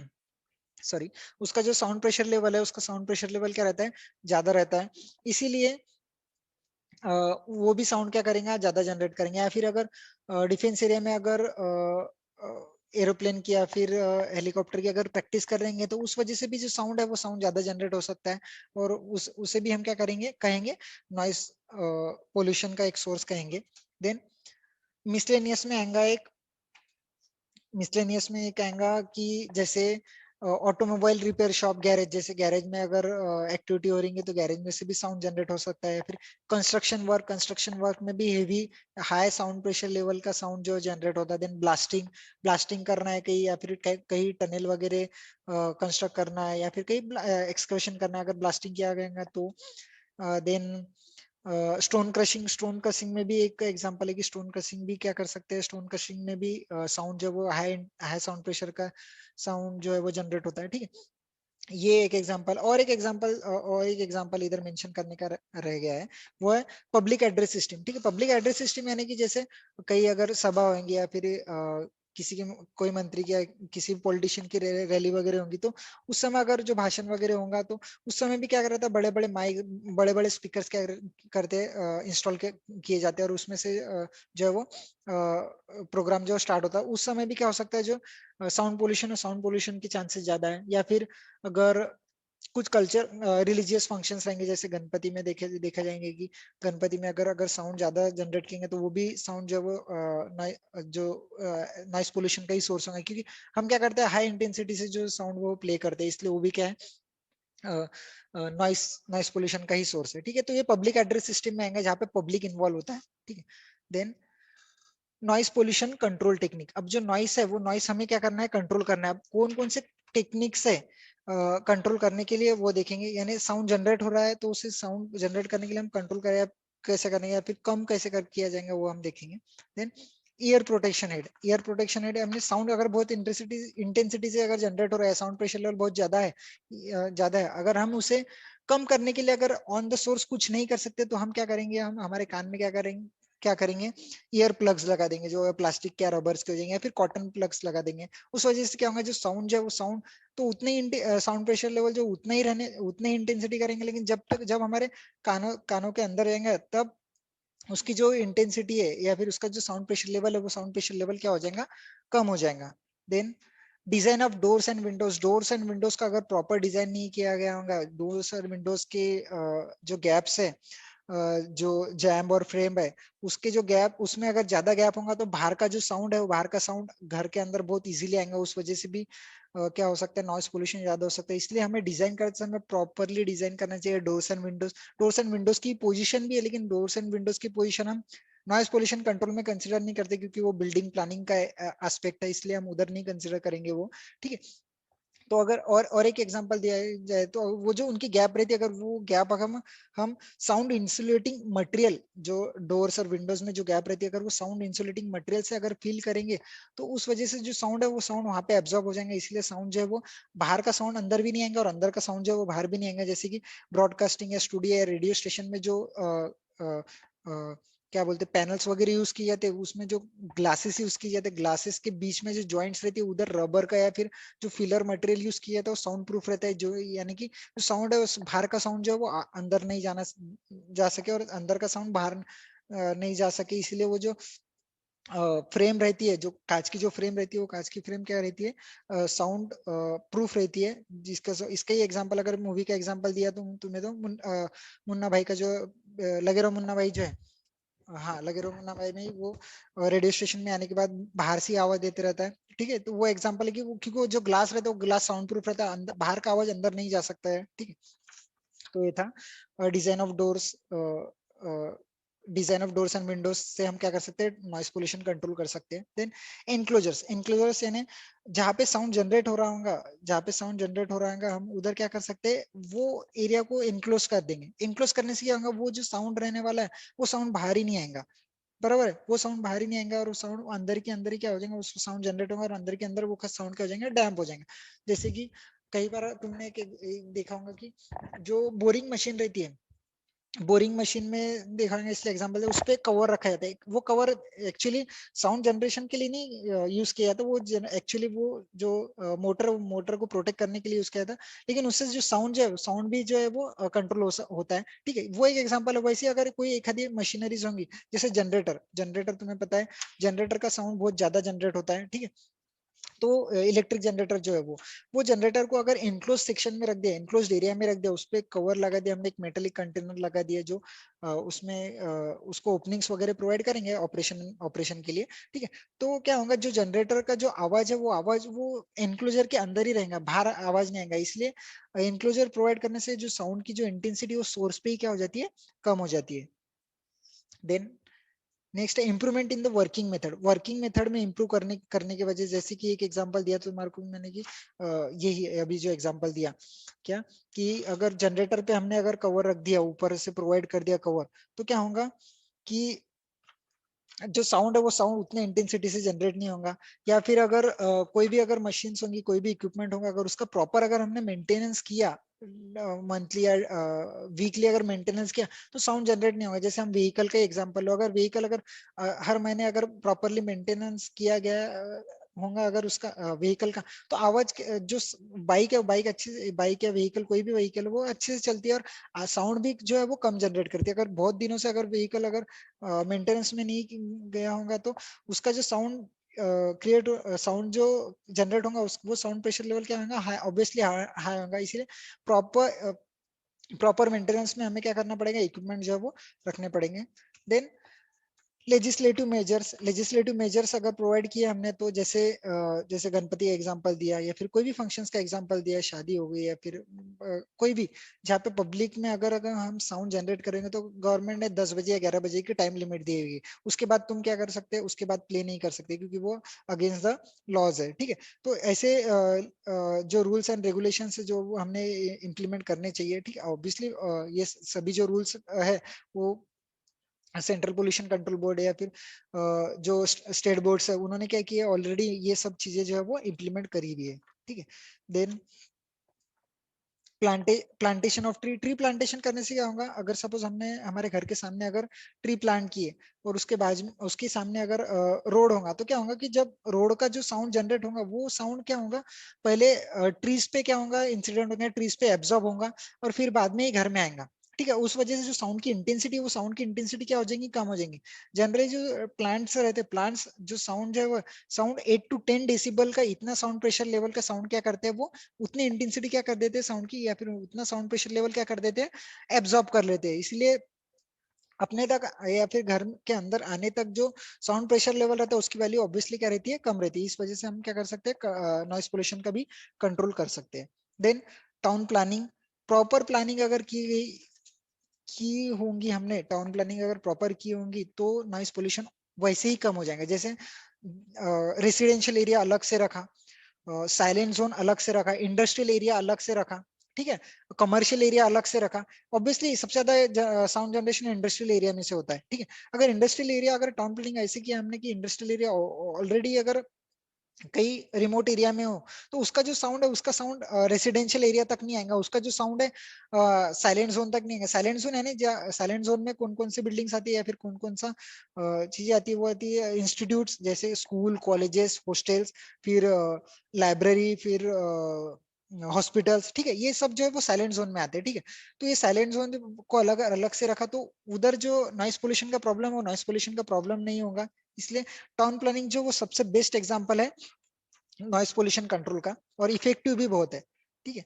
सॉरी, उसका जो साउंड प्रेशर लेवल है, उसका साउंड प्रेशर लेवल क्या रहता है, ज्यादा रहता है। इसीलिए वो भी साउंड क्या करेंगे, ज्यादा जनरेट करेंगे। या फिर अगर डिफेंस एरिया में अगर एरोप्लेन की या फिर हेलीकॉप्टर की अगर प्रैक्टिस कर रहेंगे तो उस वजह से भी जो साउंड है वो साउंड ज्यादा जनरेट हो सकता है, और उसे भी हम क्या करेंगे, कहेंगे नॉइस पोल्यूशन का एक सोर्स कहेंगे। देन मिसलेनियस में आएगा एक, मिसलेनियस में एक आएगा कि जैसे ऑटोमोबाइल रिपेयर शॉप, गैरेज, जैसे गैरेज में अगर एक्टिविटी हो रही है तो गैरेज में से भी साउंड जनरेट हो सकता है। फिर कंस्ट्रक्शन वर्क में भी heavy high sound pressure level का साउंड जो जनरेट होता है। देन ब्लास्टिंग, ब्लास्टिंग करना है कहीं, या फिर कहीं टनल वगैरह कंस्ट्रक्ट करना है, या फिर कहीं एक्सकवेशन करना है, अगर ब्लास्टिंग किया गया तो। देन स्टोन क्रशिंग में भी एक एग्जांपल है कि स्टोन क्रशिंग भी क्या कर सकते हैं, स्टोन क्रशिंग में भी साउंड जो वो हाई हाई साउंड प्रेशर का साउंड जो है वो जनरेट होता है, ठीक है। ये एक एग्जांपल, और एक एग्जांपल इधर मेंशन करने का रह गया है, वो है पब्लिक एड्रेस सिस्टम, ठीक है। पब्लिक एड्रेस सिस्टम यानी कि जैसे कई अगर सभा होंगी, या फिर किसी की कोई मंत्री की या किसी पॉलिटिशियन की रैली वगैरह होंगी, तो उस समय अगर जो भाषण वगैरह होगा तो उस समय भी क्या कर रहा था, बड़े बड़े माइक, बड़े बड़े स्पीकर्स क्या करते इंस्टॉल किए जाते हैं, और उसमें से जो है वो प्रोग्राम जो स्टार्ट होता है उस समय भी क्या हो सकता है, जो साउंड पोल्यूशन के चांसेस ज्यादा है। या फिर अगर कुछ कल्चर रिलीजियस फंक्शंस रहेंगे, जैसे गणपति में देखा जाएंगे कि गणपति में अगर अगर साउंड ज्यादा जनरेट करेंगे तो वो भी साउंड जो है वो जो नॉइस पोल्यूशन का ही सोर्स होगा, क्योंकि हम क्या करते हैं, हाई इंटेंसिटी से जो साउंड वो प्ले करते हैं, इसलिए वो भी क्या है, नॉइस नॉइस पोल्यूशन का ही सोर्स है, ठीक है। तो ये पब्लिक एड्रेस सिस्टम में आएंगे जहाँ पे पब्लिक इन्वॉल्व होता है, ठीक है। Then noise pollution control technique, अब जो नॉइस है वो नॉइस हमें क्या करना है, कंट्रोल करना है। अब कौन कौन से टेक्निक्स है कंट्रोल करने के लिए वो देखेंगे, यानी साउंड जनरेट हो रहा है तो उसे साउंड जनरेट करने के लिए हम कंट्रोल करें, कैसे करेंगे, या फिर कम कैसे किया जाएगा वो हम देखेंगे। देन ईयर प्रोटेक्शन हेड हमने साउंड अगर बहुत इंटेंसिटी से अगर जनरेट हो रहा है, साउंड प्रेशर लेवल बहुत ज्यादा है, अगर हम उसे कम करने के लिए अगर ऑन द सोर्स कुछ नहीं कर सकते तो हम क्या करेंगे, हम हमारे कान में क्या करेंगे, ईयर प्लग्स लगा देंगे, जो प्लास्टिक के रबर्स के हो जाएंगे, या फिर कॉटन प्लग्स लगा देंगे। उस वजह से क्या होगा, जो साउंड है वो साउंड तो उतने ही साउंड प्रेशर लेवल जो उतना ही रहने, उतने ही इंटेंसिटी करेंगे, लेकिन जब हमारे कानों कानों के अंदर रहेंगे तब उसकी जो इंटेंसिटी है या फिर उसका जो साउंड प्रेशर लेवल है वो साउंड प्रेशर लेवल क्या हो जाएगा, कम हो जाएगा। Then design of doors and windows, doors and windows का अगर प्रॉपर डिजाइन नहीं किया गया होगा, डोर्स और विंडोज के जो गैप्स है, जो जैम्ब और फ्रेम है, उसके जो गैप, उसमें अगर ज्यादा गैप होगा तो बाहर का जो साउंड है वो बाहर का साउंड घर के अंदर बहुत इजीली आएगा, उस वजह से भी क्या हो सकता है, नॉइस पोल्यूशन ज्यादा हो सकता है। इसलिए हमें डिजाइन करते समय प्रॉपरली डिजाइन करना चाहिए doors and windows. Doors and Windows की पोजीशन भी है, लेकिन डोर्स एंड विंडोज की पोजीशन हम नॉइस पोल्यूशन कंट्रोल में कंसिडर नहीं करते, क्योंकि वो बिल्डिंग प्लानिंग का एस्पेक्ट है, इसलिए हम उधर नहीं कंसिडर करेंगे वो। ठीक है, तो अगर और एक एग्जांपल दिया जाए तो वो जो उनकी गैप रहती है, अगर वो गैप अगर हम साउंड इंसुलेटिंग मटेरियल, जो डोर्स और विंडोज में जो गैप रहती है, अगर वो साउंड इंसुलेटिंग मटेरियल से अगर फील करेंगे, तो उस वजह से जो साउंड है वो साउंड वहां पे एब्जॉर्ब हो जाएंगे, इसलिए साउंड जो है वो बाहर का साउंड अंदर भी नहीं आएगा और अंदर का साउंड जो है वो बाहर भी नहीं आएगा। जैसे कि ब्रॉडकास्टिंग या स्टूडियो या रेडियो स्टेशन में जो क्या बोलते पैनल्स वगैरह यूज किए जाते हैं, उसमें जो ग्लासेस यूज किए जाते हैं, ग्लासेस के बीच में जो जॉइंट्स रहती है उधर रबर का या फिर जो फिलर मटेरियल यूज किया था वो साउंड प्रूफ रहता है, जो यानी कि जो साउंड है उस बाहर का साउंड जो है वो अंदर नहीं जा सके और अंदर का साउंड बाहर नहीं जा सके। इसीलिए वो जो फ्रेम रहती है, जो कांच की जो फ्रेम रहती है, वो कांच की फ्रेम क्या रहती है, साउंड प्रूफ रहती है। जिसका इसका ही एग्जांपल अगर मूवी का एग्जांपल दिया तुम्हें तो मुन्ना भाई का जो लगे रहो मुन्ना भाई जो है, हाँ लगे रहो मुन्ना भाई में ही वो रेडियो स्टेशन में आने के बाद बाहर से आवाज देते रहता है। ठीक है, तो वो एग्जांपल है कि वो, क्योंकि वो जो ग्लास रहता है वो ग्लास साउंड प्रूफ रहता है, अंदर बाहर का आवाज अंदर नहीं जा सकता है। ठीक है, तो ये था design of doors. Design of doors and Windows से हम क्या कर सकते हैं, नॉइस पोल्यूशन कंट्रोल कर सकते हैं। देन एनक्लोजर्स, एनक्लोजर्स यानी जहाँ पे साउंड जनरेट हो रहा होगा, जहाँ पे साउंड जनरेट हो रहा होगा, हम उधर क्या कर सकते हैं, वो एरिया को इनक्लोज कर देंगे। इनक्लोज करने से क्या होगा, वो जो साउंड रहने वाला है वो साउंड बाहर ही नहीं आएगा। बराबर है, वो साउंड बाहर ही नहीं आएगा और वो साउंड अंदर के अंदर ही क्या हो जाएगा, उस साउंड जनरेट होगा और अंदर के अंदर वो साउंड क्या हो जाएंगे, डैम्प हो जाएंगे। जैसे कि कई बार तुमने एक देखा होगा कि जो बोरिंग मशीन रहती है, बोरिंग मशीन में देखा होगा, इसलिए एग्जांपल है, उस पे कवर रखा जाता है। वो कवर एक्चुअली साउंड जनरेशन के लिए नहीं यूज किया जाता, वो एक्चुअली वो जो मोटर को प्रोटेक्ट करने के लिए यूज किया था, लेकिन उससे जो साउंड जो है, साउंड भी जो है वो कंट्रोल होता है। ठीक है, वो एक एग्जांपल है। वैसे अगर कोई एक आधी मशीनरीज होंगी, जैसे जनरेटर, जनरेटर तुम्हें पता है, जनरेटर का साउंड बहुत ज्यादा जनरेट होता है। ठीक है, तो इलेक्ट्रिक जनरेटर जो है वो जनरेटर को अगर इनक्लोज सेक्शन में रख दिया, इनक्लोज एरिया में रख दिया, उस पे कवर लगा दिया हमने, एक मेटेलिक कंटेनर लगा दिया जो उसमें उसको ओपनिंग्स वगैरह प्रोवाइड करेंगे ऑपरेशन ऑपरेशन के लिए। ठीक है, तो क्या होगा, जो जनरेटर का जो आवाज है वो आवाज वो एनक्लोजर के अंदर ही रहेगा, बाहर आवाज नहीं आएगा। इसलिए एनक्लोजर प्रोवाइड करने से जो साउंड की जो इंटेंसिटी वो सोर्स पे ही क्या हो जाती है, कम हो जाती है। देन नेक्स्ट है improvement in the working method. Working method में इंप्रूव करने करने की वजह, जैसे कि एक एग्जांपल दिया तुम्हारे को मैंने कि यही अभी जो एग्जांपल दिया क्या, कि अगर जनरेटर पे हमने अगर कवर रख दिया, ऊपर से प्रोवाइड कर दिया कवर, तो क्या होगा कि जो साउंड है वो साउंड उतने इंटेंसिटी से जनरेट नहीं होगा। या फिर अगर कोई भी अगर मशीन होंगी, कोई भी इक्विपमेंट होगा, अगर उसका प्रॉपर अगर हमने मेंटेनेंस किया, मंथली या वीकली अगर मेंटेनेंस किया, तो साउंड जनरेट नहीं होगा। जैसे हम व्हीकल का एग्जांपल लो, अगर व्हीकल अगर हर महीने अगर प्रॉपरली मेंटेनेंस किया गया होगा अगर उसका व्हीकल का, तो आवाज जो बाइक है, बाइक अच्छी बाइक या व्हीकल कोई भी व्हीकल वो अच्छे से चलती है और साउंड भी जो है वो कम जनरेट करती है। अगर बहुत दिनों से अगर व्हीकल अगर मेंटेनेंस में नहीं गया होगा, तो उसका जो साउंड क्रिएट साउंड जो जनरेट होगा वो साउंड प्रेशर लेवल क्या होगा, हाई, ऑब्वियसली हाई होगा। इसीलिए प्रॉपर प्रॉपर मेंटेनेंस में हमें क्या करना पड़ेगा, इक्विपमेंट जो है वो रखने पड़ेंगे। देन लेजिस्लेटिव मेजर्स अगर प्रोवाइड किए हमने, तो जैसे जैसे गणपति का एग्जांपल दिया या फिर कोई भी फंक्शंस का एग्जांपल दिया, शादी हो गई या फिर कोई भी, जहाँ पे पब्लिक में अगर अगर हम साउंड जनरेट करेंगे, तो गवर्नमेंट ने 10 बजे या 11 बजे की टाइम लिमिट दी हुई है। उसके बाद तुम क्या कर सकते हैं, उसके बाद प्ले नहीं कर सकते, क्योंकि वो अगेंस्ट द लॉज है। ठीक है, तो ऐसे जो रूल्स एंड रेगुलेशन है जो हमने इम्प्लीमेंट करने चाहिए। ठीक है, ऑब्वियसली ये सभी जो रूल्स है वो सेंट्रल पोल्यूशन कंट्रोल बोर्ड या फिर जो स्टेट बोर्ड्स है उन्होंने क्या किया, ऑलरेडी ये सब चीजें जो है वो इम्प्लीमेंट करी हुई है। ठीक है, then plantation of tree plantation करने से क्या होगा, अगर सपोज हमने हमारे घर के सामने अगर ट्री प्लांट किए और उसके बाद में उसके सामने अगर रोड होगा, तो क्या होगा कि जब रोड का जो साउंड जनरेट होगा वो साउंड क्या होगा, पहले ट्रीज पे क्या होगा, इंसिडेंट होगा, ट्रीज पे एब्जॉर्ब होगा और फिर बाद में ही घर में आएगा। ठीक है, उस वजह से जो साउंड की इंटेंसिटी, वो साउंड की इंटेंसिटी क्या हो जाएगी, कम हो जाएंगी। जनरली जो प्लांट्स रहते हैं, प्लांट्स जो साउंड है वो साउंड 8 to 10 डेसिबल का इतना साउंड प्रेशर लेवल का साउंड क्या करते हैं, वो उतनी इंटेंसिटी क्या कर देते हैं साउंड की, या फिर उतना साउंड प्रेशर लेवल क्या कर देते हैं, एब्जॉर्ब कर लेते हैं। इसलिए अपने तक या फिर घर के अंदर आने तक जो साउंड प्रेशर लेवल रहता है उसकी वैल्यू ऑब्वियसली क्या रहती है, कम रहती है। इस वजह से हम क्या कर सकते हैं, नॉइस पोल्यूशन का भी कंट्रोल कर सकते हैं। Then town planning, proper planning अगर की गई की होंगी, हमने टाउन प्लानिंग अगर प्रॉपर की होंगी तो नॉइस पोल्यूशन वैसे ही कम हो जाएंगे। जैसे रेसिडेंशियल एरिया अलग से रखा, साइलेंट जोन अलग से रखा, इंडस्ट्रियल एरिया अलग से रखा, ठीक है, कमर्शियल एरिया अलग से रखा। ऑब्वियसली सबसे ज्यादा साउंड जनरेशन इंडस्ट्रियल एरिया में से होता है। ठीक है, अगर इंडस्ट्रियल एरिया, अगर टाउन प्लानिंग ऐसे किया हमने कि इंडस्ट्रियल एरिया ऑलरेडी अगर कई रिमोट एरिया में हो, तो उसका जो साउंड है, उसका साउंड रेसिडेंशियल एरिया तक नहीं आएगा, उसका जो साउंड है साइलेंट जोन तक नहीं आएगा। साइलेंट जोन है ना, साइलेंट जोन में कौन कौन सी बिल्डिंग्स आती है या फिर कौन कौन सा चीजें आती है, वो आती है इंस्टीट्यूट्स, जैसे स्कूल, कॉलेजेस, हॉस्टल्स, फिर लाइब्रेरी, फिर हॉस्पिटल्स। ठीक है, ये सब जो है वो साइलेंट जोन में आते हैं। ठीक है, तो ये साइलेंट जोन को अलग अलग से रखा, तो उधर जो नॉइस पोल्यूशन का प्रॉब्लम हो, नॉइस पोल्यूशन का प्रॉब्लम नहीं होगा। इसलिए टाउन प्लानिंग जो वो सबसे बेस्ट एग्जांपल है नॉइस पोल्यूशन कंट्रोल का, और इफेक्टिव भी बहुत है। ठीक है,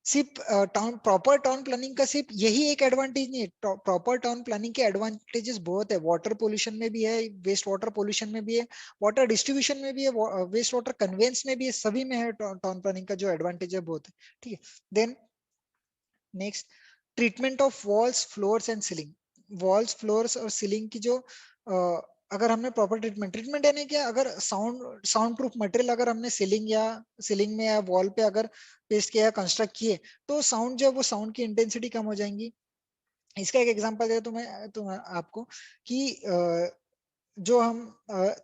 सिर्फ टाउन प्रॉपर टाउन प्लानिंग का सिर्फ यही एक एडवांटेज नहीं है, प्रॉपर टाउन प्लानिंग के एडवांटेजेस बहुत है। वाटर पोल्यूशन में भी है, वेस्ट वाटर पोल्यूशन में भी है, वाटर डिस्ट्रीब्यूशन में भी है, वेस्ट वाटर कन्वेंस में भी है, सभी में है। टाउन प्लानिंग का जो एडवांटेज है बहुत है। ठीक है, then next, treatment of walls, floors and ceiling. Walls, floors और सीलिंग की जो अगर हमने प्रॉपर ट्रीटमेंट यानी क्या, अगर साउंड प्रूफ मटेरियल अगर हमने सीलिंग में या वॉल पे अगर पेस्ट किया, कंस्ट्रक्ट किए, तो साउंड जो है वो साउंड की इंटेंसिटी कम हो जाएंगी। इसका एक एग्जांपल दे तो मैं आपको कि जो हम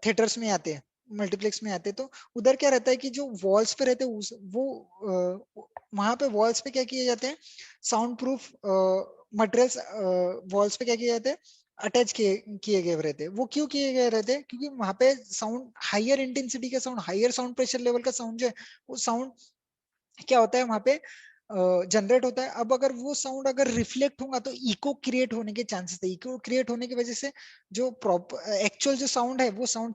थिएटर्स में आते हैं, मल्टीप्लेक्स में आते हैं, तो उधर क्या रहता है कि जो वॉल्स पे रहते हैं वहां पे वॉल्स पे क्या किए जाते हैं, साउंड प्रूफ मटेरियल्स वॉल्स पे क्या किए जाते हैं, अटैच किए किए गए रहते हैं। वो क्यों किए गए रहते हैं, क्योंकि वहां पे साउंड हायर इंटेंसिटी का sound, higher sound pressure level का साउंड जो है, वो साउंड क्या होता है वहां पे जनरेट होता है। अब अगर वो साउंड अगर रिफ्लेक्ट होगा तो इको क्रिएट होने के चांसेस है। इको क्रिएट होने की वजह से जो प्रॉपर एक्चुअल जो साउंड है वो साउंड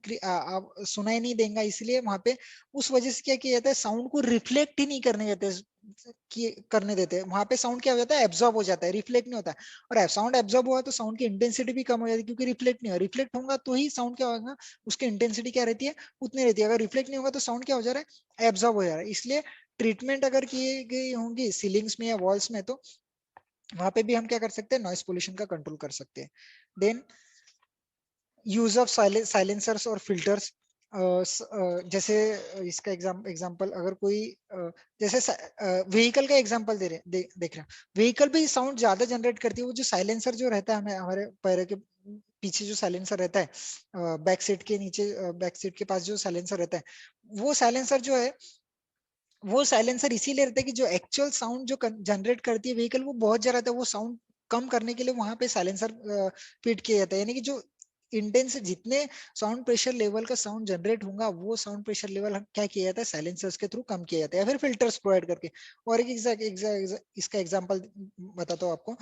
सुनाई नहीं देगा। इसलिए वहां पे उस वजह से क्या किया जाता है, साउंड को रिफ्लेक्ट ही नहीं करने देते हैं। वहां पे साउंड क्या हो जाता है, एब्जॉर्ब हो जाता है, रिफ्लेक्ट नहीं होता है। और साउंड एब्जॉर्ब हुआ तो साउंड की इंटेंसिटी भी कम हो जाती है, क्योंकि रिफ्लेक्ट नहीं हो, रिफ्लेक्ट होगा तो ही साउंड क्या होगा, उसकी इंटेंसिटी क्या रहती है, उतनी रहती है। अगर रिफ्लेक्ट नहीं होगा तो साउंड क्या हो जा रहा है, एब्जॉर्ब हो जा रहा है। इसलिए ट्रीटमेंट अगर की गई होंगी सीलिंग्स में या वॉल्स में, तो वहां पे भी हम क्या कर सकते हैं, नॉइस पोल्यूशन का कंट्रोल कर सकते हैं। देन यूज ऑफ साइलेंसर्स और फिल्टर्स। जैसे इसका एग्जांपल अगर कोई जैसे व्हीकल का एग्जांपल देख रहे हैं, व्हीकल भी साउंड ज्यादा जनरेट करती है। वो जो साइलेंसर जो रहता है हमें हमारे पैरों के पीछे जो साइलेंसर रहता है, बैक सीट के नीचे, बैक सीट के पास जो साइलेंसर रहता है, वो साइलेंसर जो है, वो साइलेंसर इसीलिए रहता है कि जो एक्चुअल साउंड जो जनरेट करती है व्हीकल, वो बहुत ज्यादा रहता है। वो साउंड कम करने के लिए वहां पे साइलेंसर फिट किया जाता है। यानी कि जो इंटेंस जितने साउंड प्रेशर लेवल का साउंड जनरेट होगा, वो साउंड प्रेशर लेवल क्या किया जाता है, साइलेंसर्स के थ्रू कम किया जाता है, या फिर फिल्टर्स प्रोवाइड करके। और एक इसका एग्जांपल बताता हूँ आपको।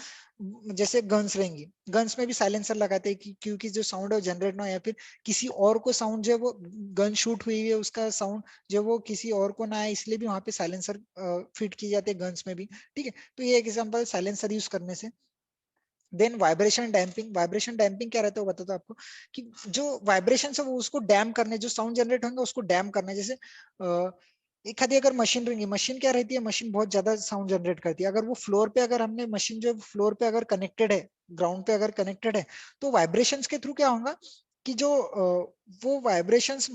जैसे गन्स रहेंगी, गन्स में भी साइलेंसर लगाते हैं क्योंकि जो साउंड है वो जनरेट ना हो, या फिर किसी और को साउंड जो है वो गन शूट हुई है उसका साउंड जो वो किसी और को ना आए, इसलिए भी वहां पे साइलेंसर फिट किए जाते हैं गन्स में भी। ठीक है, तो ये एक एग्जांपल साइलेंसर यूज करने से। Then vibration damping. Vibration damping क्या रहता है वो बताता हूँ आपको, कि जो वाइब्रेशन है वो उसको डैम करने, जो साउंड जनरेट होंगे उसको डैम करना है। जैसे एक आधी अगर मशीन रहेंगी, मशीन क्या रहती है, मशीन बहुत ज्यादा साउंड जनरेट करती है। अगर वो फ्लोर पे, अगर हमने मशीन जो फ्लोर पे अगर कनेक्टेड है, ग्राउंड पे अगर कनेक्टेड है, तो वाइब्रेशंस के थ्रू क्या होगा कि जो वो वाइब्रेशंस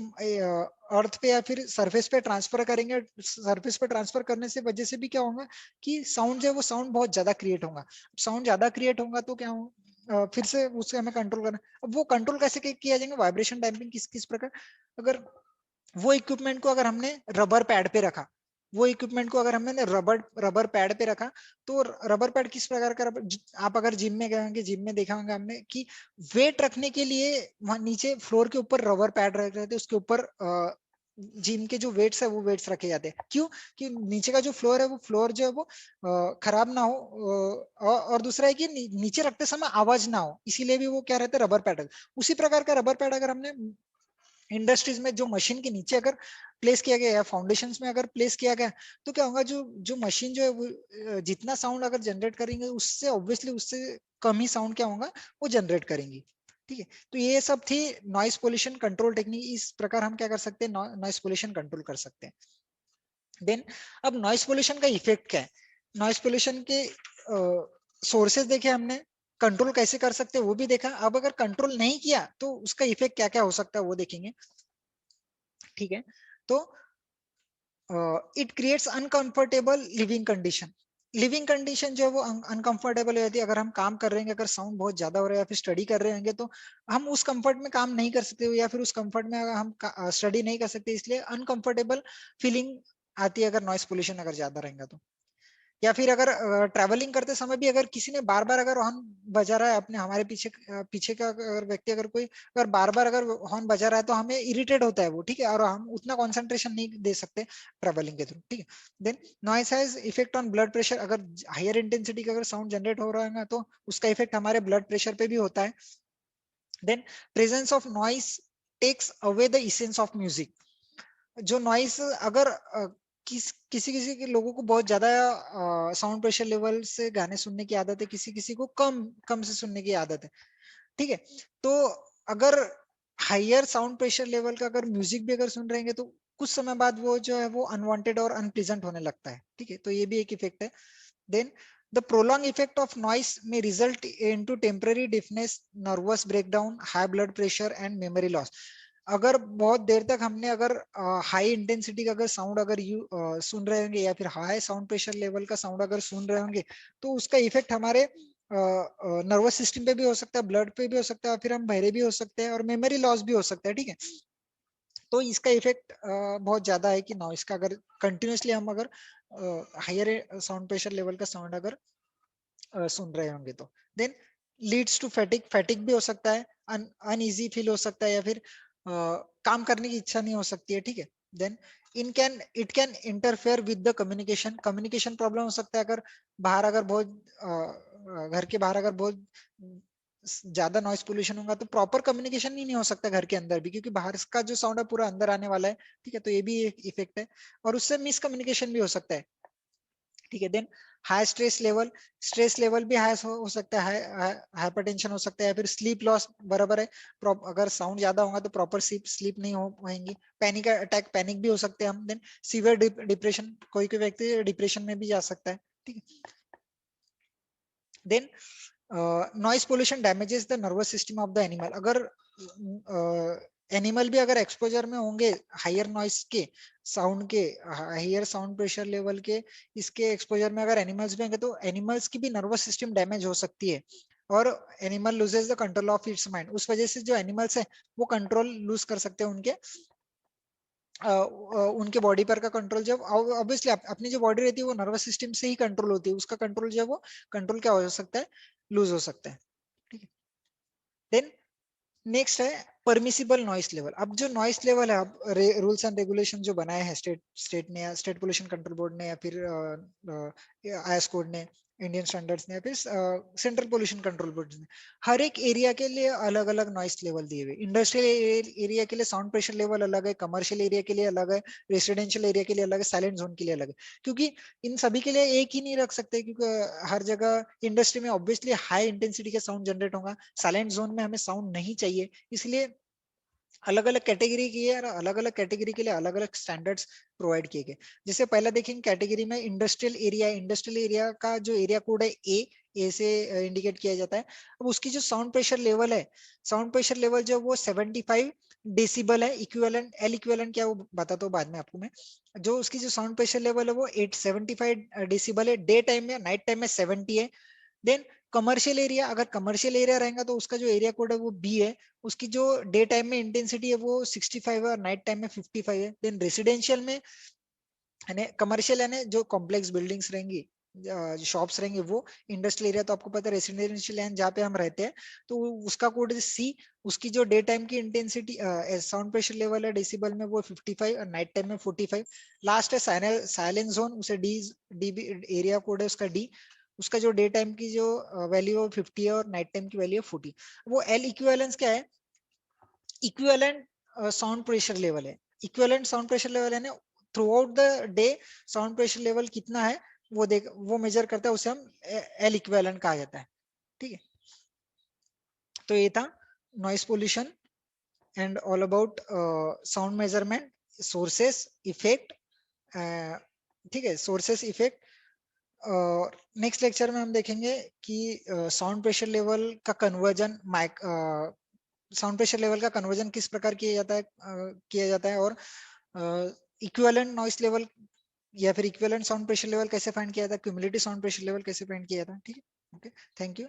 अर्थ पे या फिर सरफेस पे ट्रांसफर करेंगे। सरफेस पे ट्रांसफर करने से वजह से भी क्या होगा कि साउंड जो है वो साउंड बहुत ज्यादा क्रिएट होगा। साउंड ज्यादा क्रिएट होगा तो क्या हो, फिर से उससे हमें कंट्रोल करना। अब वो कंट्रोल कैसे किया जाएगा, वाइब्रेशन डैम्पिंग किस किस प्रकार, अगर वो इक्विपमेंट को अगर हमने रबर पैड पे रखा, वो इक्विपमेंट को अगर हमने रबर रबर पैड पे रखा, तो रबर पैड किस प्रकार का आप अगर जिम में गए होंगे, जिम में देखा होंगे हमने कि वेट रखने के लिए वहां नीचे फ्लोर के ऊपर रबर पैड रख रहे थे, उसके ऊपर जिम के जो वेट्स है वो वेट्स रखे जाते हैं। क्यों? कि नीचे का जो फ्लोर है वो फ्लोर जो है वो खराब ना हो, और दूसरा है कि नीचे रखते समय आवाज ना हो, इसीलिए भी वो क्या रहते हैं, रबर पैड। उसी प्रकार का रबर पैड अगर हमने इंडस्ट्रीज में जो मशीन के नीचे अगर प्लेस किया गया या फाउंडेशन में अगर प्लेस किया गया, तो क्या होगा, जो जो मशीन जो है वो जितना साउंड अगर जनरेट करेंगे, उससे ऑब्वियसली उससे कम ही साउंड क्या होगा, वो जनरेट करेंगी। ठीक है, तो ये सब थी नॉइस पोल्यूशन कंट्रोल टेक्निक। इस प्रकार हम क्या कर सकते हैं, नॉइस पोल्यूशन कंट्रोल कर सकते हैं। देन अब नॉइस पोल्यूशन का इफेक्ट क्या है, नॉइस पोल्यूशन के सोर्सेज देखे हमने, कंट्रोल कैसे कर सकते हैं वो भी देखा। अब अगर कंट्रोल नहीं किया तो उसका इफेक्ट क्या क्या हो सकता है वो देखेंगे। ठीक है, तो it creates uncomfortable living condition. Living condition जो है वो अनकंफर्टेबल हो जाती है। अगर हम काम कर रहे हैं, अगर साउंड बहुत ज्यादा हो रहा है, या फिर स्टडी कर रहे होंगे, तो हम उस कंफर्ट में काम नहीं कर सकते, या फिर उस कंफर्ट में अगर हम स्टडी नहीं कर सकते, इसलिए अनकंफर्टेबल फीलिंग आती है अगर नॉइस पोल्यूशन अगर ज्यादा रहेगा तो। या फिर अगर ट्रैवलिंग करते समय भी अगर किसी ने बार बार अगर हॉर्न बजा रहा है अपने, हमारे पीछे पीछे का अगर व्यक्ति अगर कोई अगर बार बार अगर हॉर्न बजा रहा है, तो हमें इरिटेट होता है वो। ठीक है, और हम उतना कंसंट्रेशन नहीं दे सकते ट्रैवलिंग के थ्रू। ठीक है, then noise has effect on blood pressure. अगर हायर इंटेंसिटी का अगर साउंड जनरेट हो रहा है ना, तो उसका इफेक्ट हमारे ब्लड प्रेशर पे भी होता है। Then presence of noise takes away the essence of music. जो नॉइस अगर किसी किसी के लोगों को बहुत ज्यादा साउंड प्रेशर लेवल से गाने सुनने की आदत है, किसी किसी को कम कम से सुनने की आदत है। ठीक है, तो अगर हायर साउंड प्रेशर लेवल का अगर म्यूजिक भी अगर सुन रहेंगे, तो कुछ समय बाद वो जो है वो अनवांटेड और अनप्लीजेंट होने लगता है। ठीक है, तो ये भी एक इफेक्ट है। Then the prolong effect of noise में result into temporary deafness, nervous breakdown, high blood pressure and memory loss. अगर बहुत देर तक हमने अगर हाई इंटेंसिटी का अगर साउंड अगर सुन रहे होंगे, या फिर हाई साउंड प्रेशर लेवल का साउंड अगर सुन रहे होंगे, तो उसका इफेक्ट हमारे नर्वस सिस्टम पे भी हो सकता है, ब्लड पे भी हो सकता है, फिर हम बहरे भी हो सकते हैं, और मेमोरी लॉस भी हो सकता है। ठीक है, तो इसका इफेक्ट बहुत ज्यादा है कि नॉइस का अगर कंटिन्यूसली हम अगर हायर साउंड प्रेशर लेवल का साउंड अगर सुन रहे होंगे तो। Then leads to fatigue. Fatigue भी हो सकता है, अनईजी फील हो सकता है, या फिर काम करने की इच्छा नहीं हो सकती है। ठीक है, then it can interfere with the communication. Communication problem हो सकता है अगर बाहर अगर बहुत घर के बाहर अगर बहुत ज्यादा नॉइस पोल्यूशन होगा, तो प्रॉपर कम्युनिकेशन ही नहीं हो सकता घर के अंदर भी, क्योंकि बाहर का जो साउंड है पूरा अंदर आने वाला है। ठीक है, तो ये भी एक इफेक्ट है, और उससे मिसकम्युनिकेशन भी हो सकता है। ठीक है, then high stress level. Stress level भी हाई हो सकता है, हाइपरटेंशन हो सकता है, या फिर स्लीप लॉस बराबर है। अगर साउंड ज्यादा होगा तो प्रॉपर स्लीप स्लीप नहीं हो पाएंगी। पैनिक अटैक, पैनिक भी हो सकते हैं हम। देन सीवियर डिप्रेशन, कोई कोई व्यक्ति डिप्रेशन में भी जा सकता है। ठीक है, then noise pollution damages the nervous system of the animal. अगर एनिमल भी अगर एक्सपोजर में होंगे हायर नॉइस के साउंड के, हायर साउंड प्रेशर लेवल के, इसके एक्सपोजर में अगर एनिमल्स भी होंगे, तो एनिमल्स की भी नर्वस सिस्टम डैमेज हो सकती है, और animal loses the control of its mind. उस वजह से जो एनिमल्स है वो कंट्रोल लूज कर सकते हैं उनके उनके बॉडी पर का कंट्रोल। जब ऑब्वियसली अपनी जो बॉडी रहती है वो नर्वस सिस्टम से ही कंट्रोल होती है, उसका कंट्रोल जो है वो कंट्रोल क्या हो सकता है, लूज हो सकता है। ठीक है, देन नेक्स्ट है परमिसिबल नॉइस लेवल। अब जो नॉइस लेवल है, अब रूल्स एंड रेगुलेशन जो बनाए हैं स्टेट स्टेट ने, या स्टेट पोल्यूशन कंट्रोल बोर्ड ने, या फिर आईएस कोड ने, इंडियन स्टैंडर्ड्स ने, या फिर सेंट्रल पोल्यूशन कंट्रोल बोर्ड ने, हर एक एरिया के लिए अलग अलग नॉइस लेवल दिए हुए। इंडस्ट्रियल एरिया के लिए साउंड प्रेशर लेवल अलग है, कमर्शियल एरिया के लिए अलग है, रेसिडेंशियल एरिया के लिए अलग है, साइलेंट जोन के लिए अलग है। क्योंकि इन सभी के लिए एक ही नहीं रख सकते, क्योंकि हर जगह इंडस्ट्री में ऑब्वियसली हाई इंटेंसिटी का साउंड जनरेट होगा, साइलेंट जोन में हमें साउंड नहीं चाहिए, इसलिए अलग अलग कैटेगरी की है, और अलग अलग कैटेगरी के लिए अलग अलग स्टैंडर्ड्स प्रोवाइड किए गए। जैसे पहला देखेंगे कैटेगरी में इंडस्ट्रियल एरिया। इंडस्ट्रियल एरिया का जो एरिया कोड है ए से इंडिकेट किया जाता है। अब उसकी जो साउंड प्रेशर लेवल है, साउंड प्रेशर लेवल जो वो 75 डेसिबल है। इक्विवेलेंट, एल इक्विवेलेंट क्या, वो बताता हूँ बाद में आपको मैं। जो उसकी जो साउंड प्रेशर लेवल है वो 875 डेसिबल है। डे टाइम में, नाइट टाइम में 70 है। देन कमर्शियल एरिया, अगर कमर्शियल एरिया रहेगा तो उसका जो एरिया कोड है वो बी है। उसकी जो डे टाइम में इंटेंसिटी है वो 65 है, और नाइट टाइम में 55 है। देन रेसिडेंशियल में यानी कमर्शियल यानी जो कॉम्प्लेक्स बिल्डिंग्स रहेंगी, शॉप्स रहेंगे, वो इंडस्ट्रियल एरिया तो आपको पता है रेसिडेंशियल एरिया जहाँ पे हम रहते हैं, तो उसका कोड है सी। उसकी जो डे टाइम की इंटेंसिटी साउंड प्रेशर लेवल है डेसिबल में वो 55 और नाइट टाइम में 45। लास्ट है साइलेंस जोन, उसे डी डीबी एरिया कोड है उसका डी। उसका जो डे टाइम की जो वैल्यू है 50 है और नाइट टाइम की वैल्यू है 40। वो एल इक्विवेलेंस क्या है? इक्विवेलेंट साउंड प्रेशर लेवल है। इक्विवेलेंट साउंड प्रेशर लेवल है ना, through out the day sound pressure level कितना है वो देख, वो मेजर करता है, उसे हम एल इक्विवेलेंट कहा जाता है। ठीक है, तो ये था noise pollution and all about sound measurement, sources, effect. ठीक है, सोर्सेस, इफेक्ट। नेक्स्ट लेक्चर में हम देखेंगे कि साउंड प्रेशर लेवल का कन्वर्जन माइक साउंड प्रेशर लेवल का कन्वर्जन किस प्रकार किया जाता है और इक्विवेलेंट नॉइस लेवल या फिर इक्विवेलेंट साउंड प्रेशर लेवल कैसे फाइंड किया जाता है, क्यूमुलेटिव साउंड प्रेशर लेवल कैसे फाइंड किया जाता है। ठीक है, ओके, थैंक यू।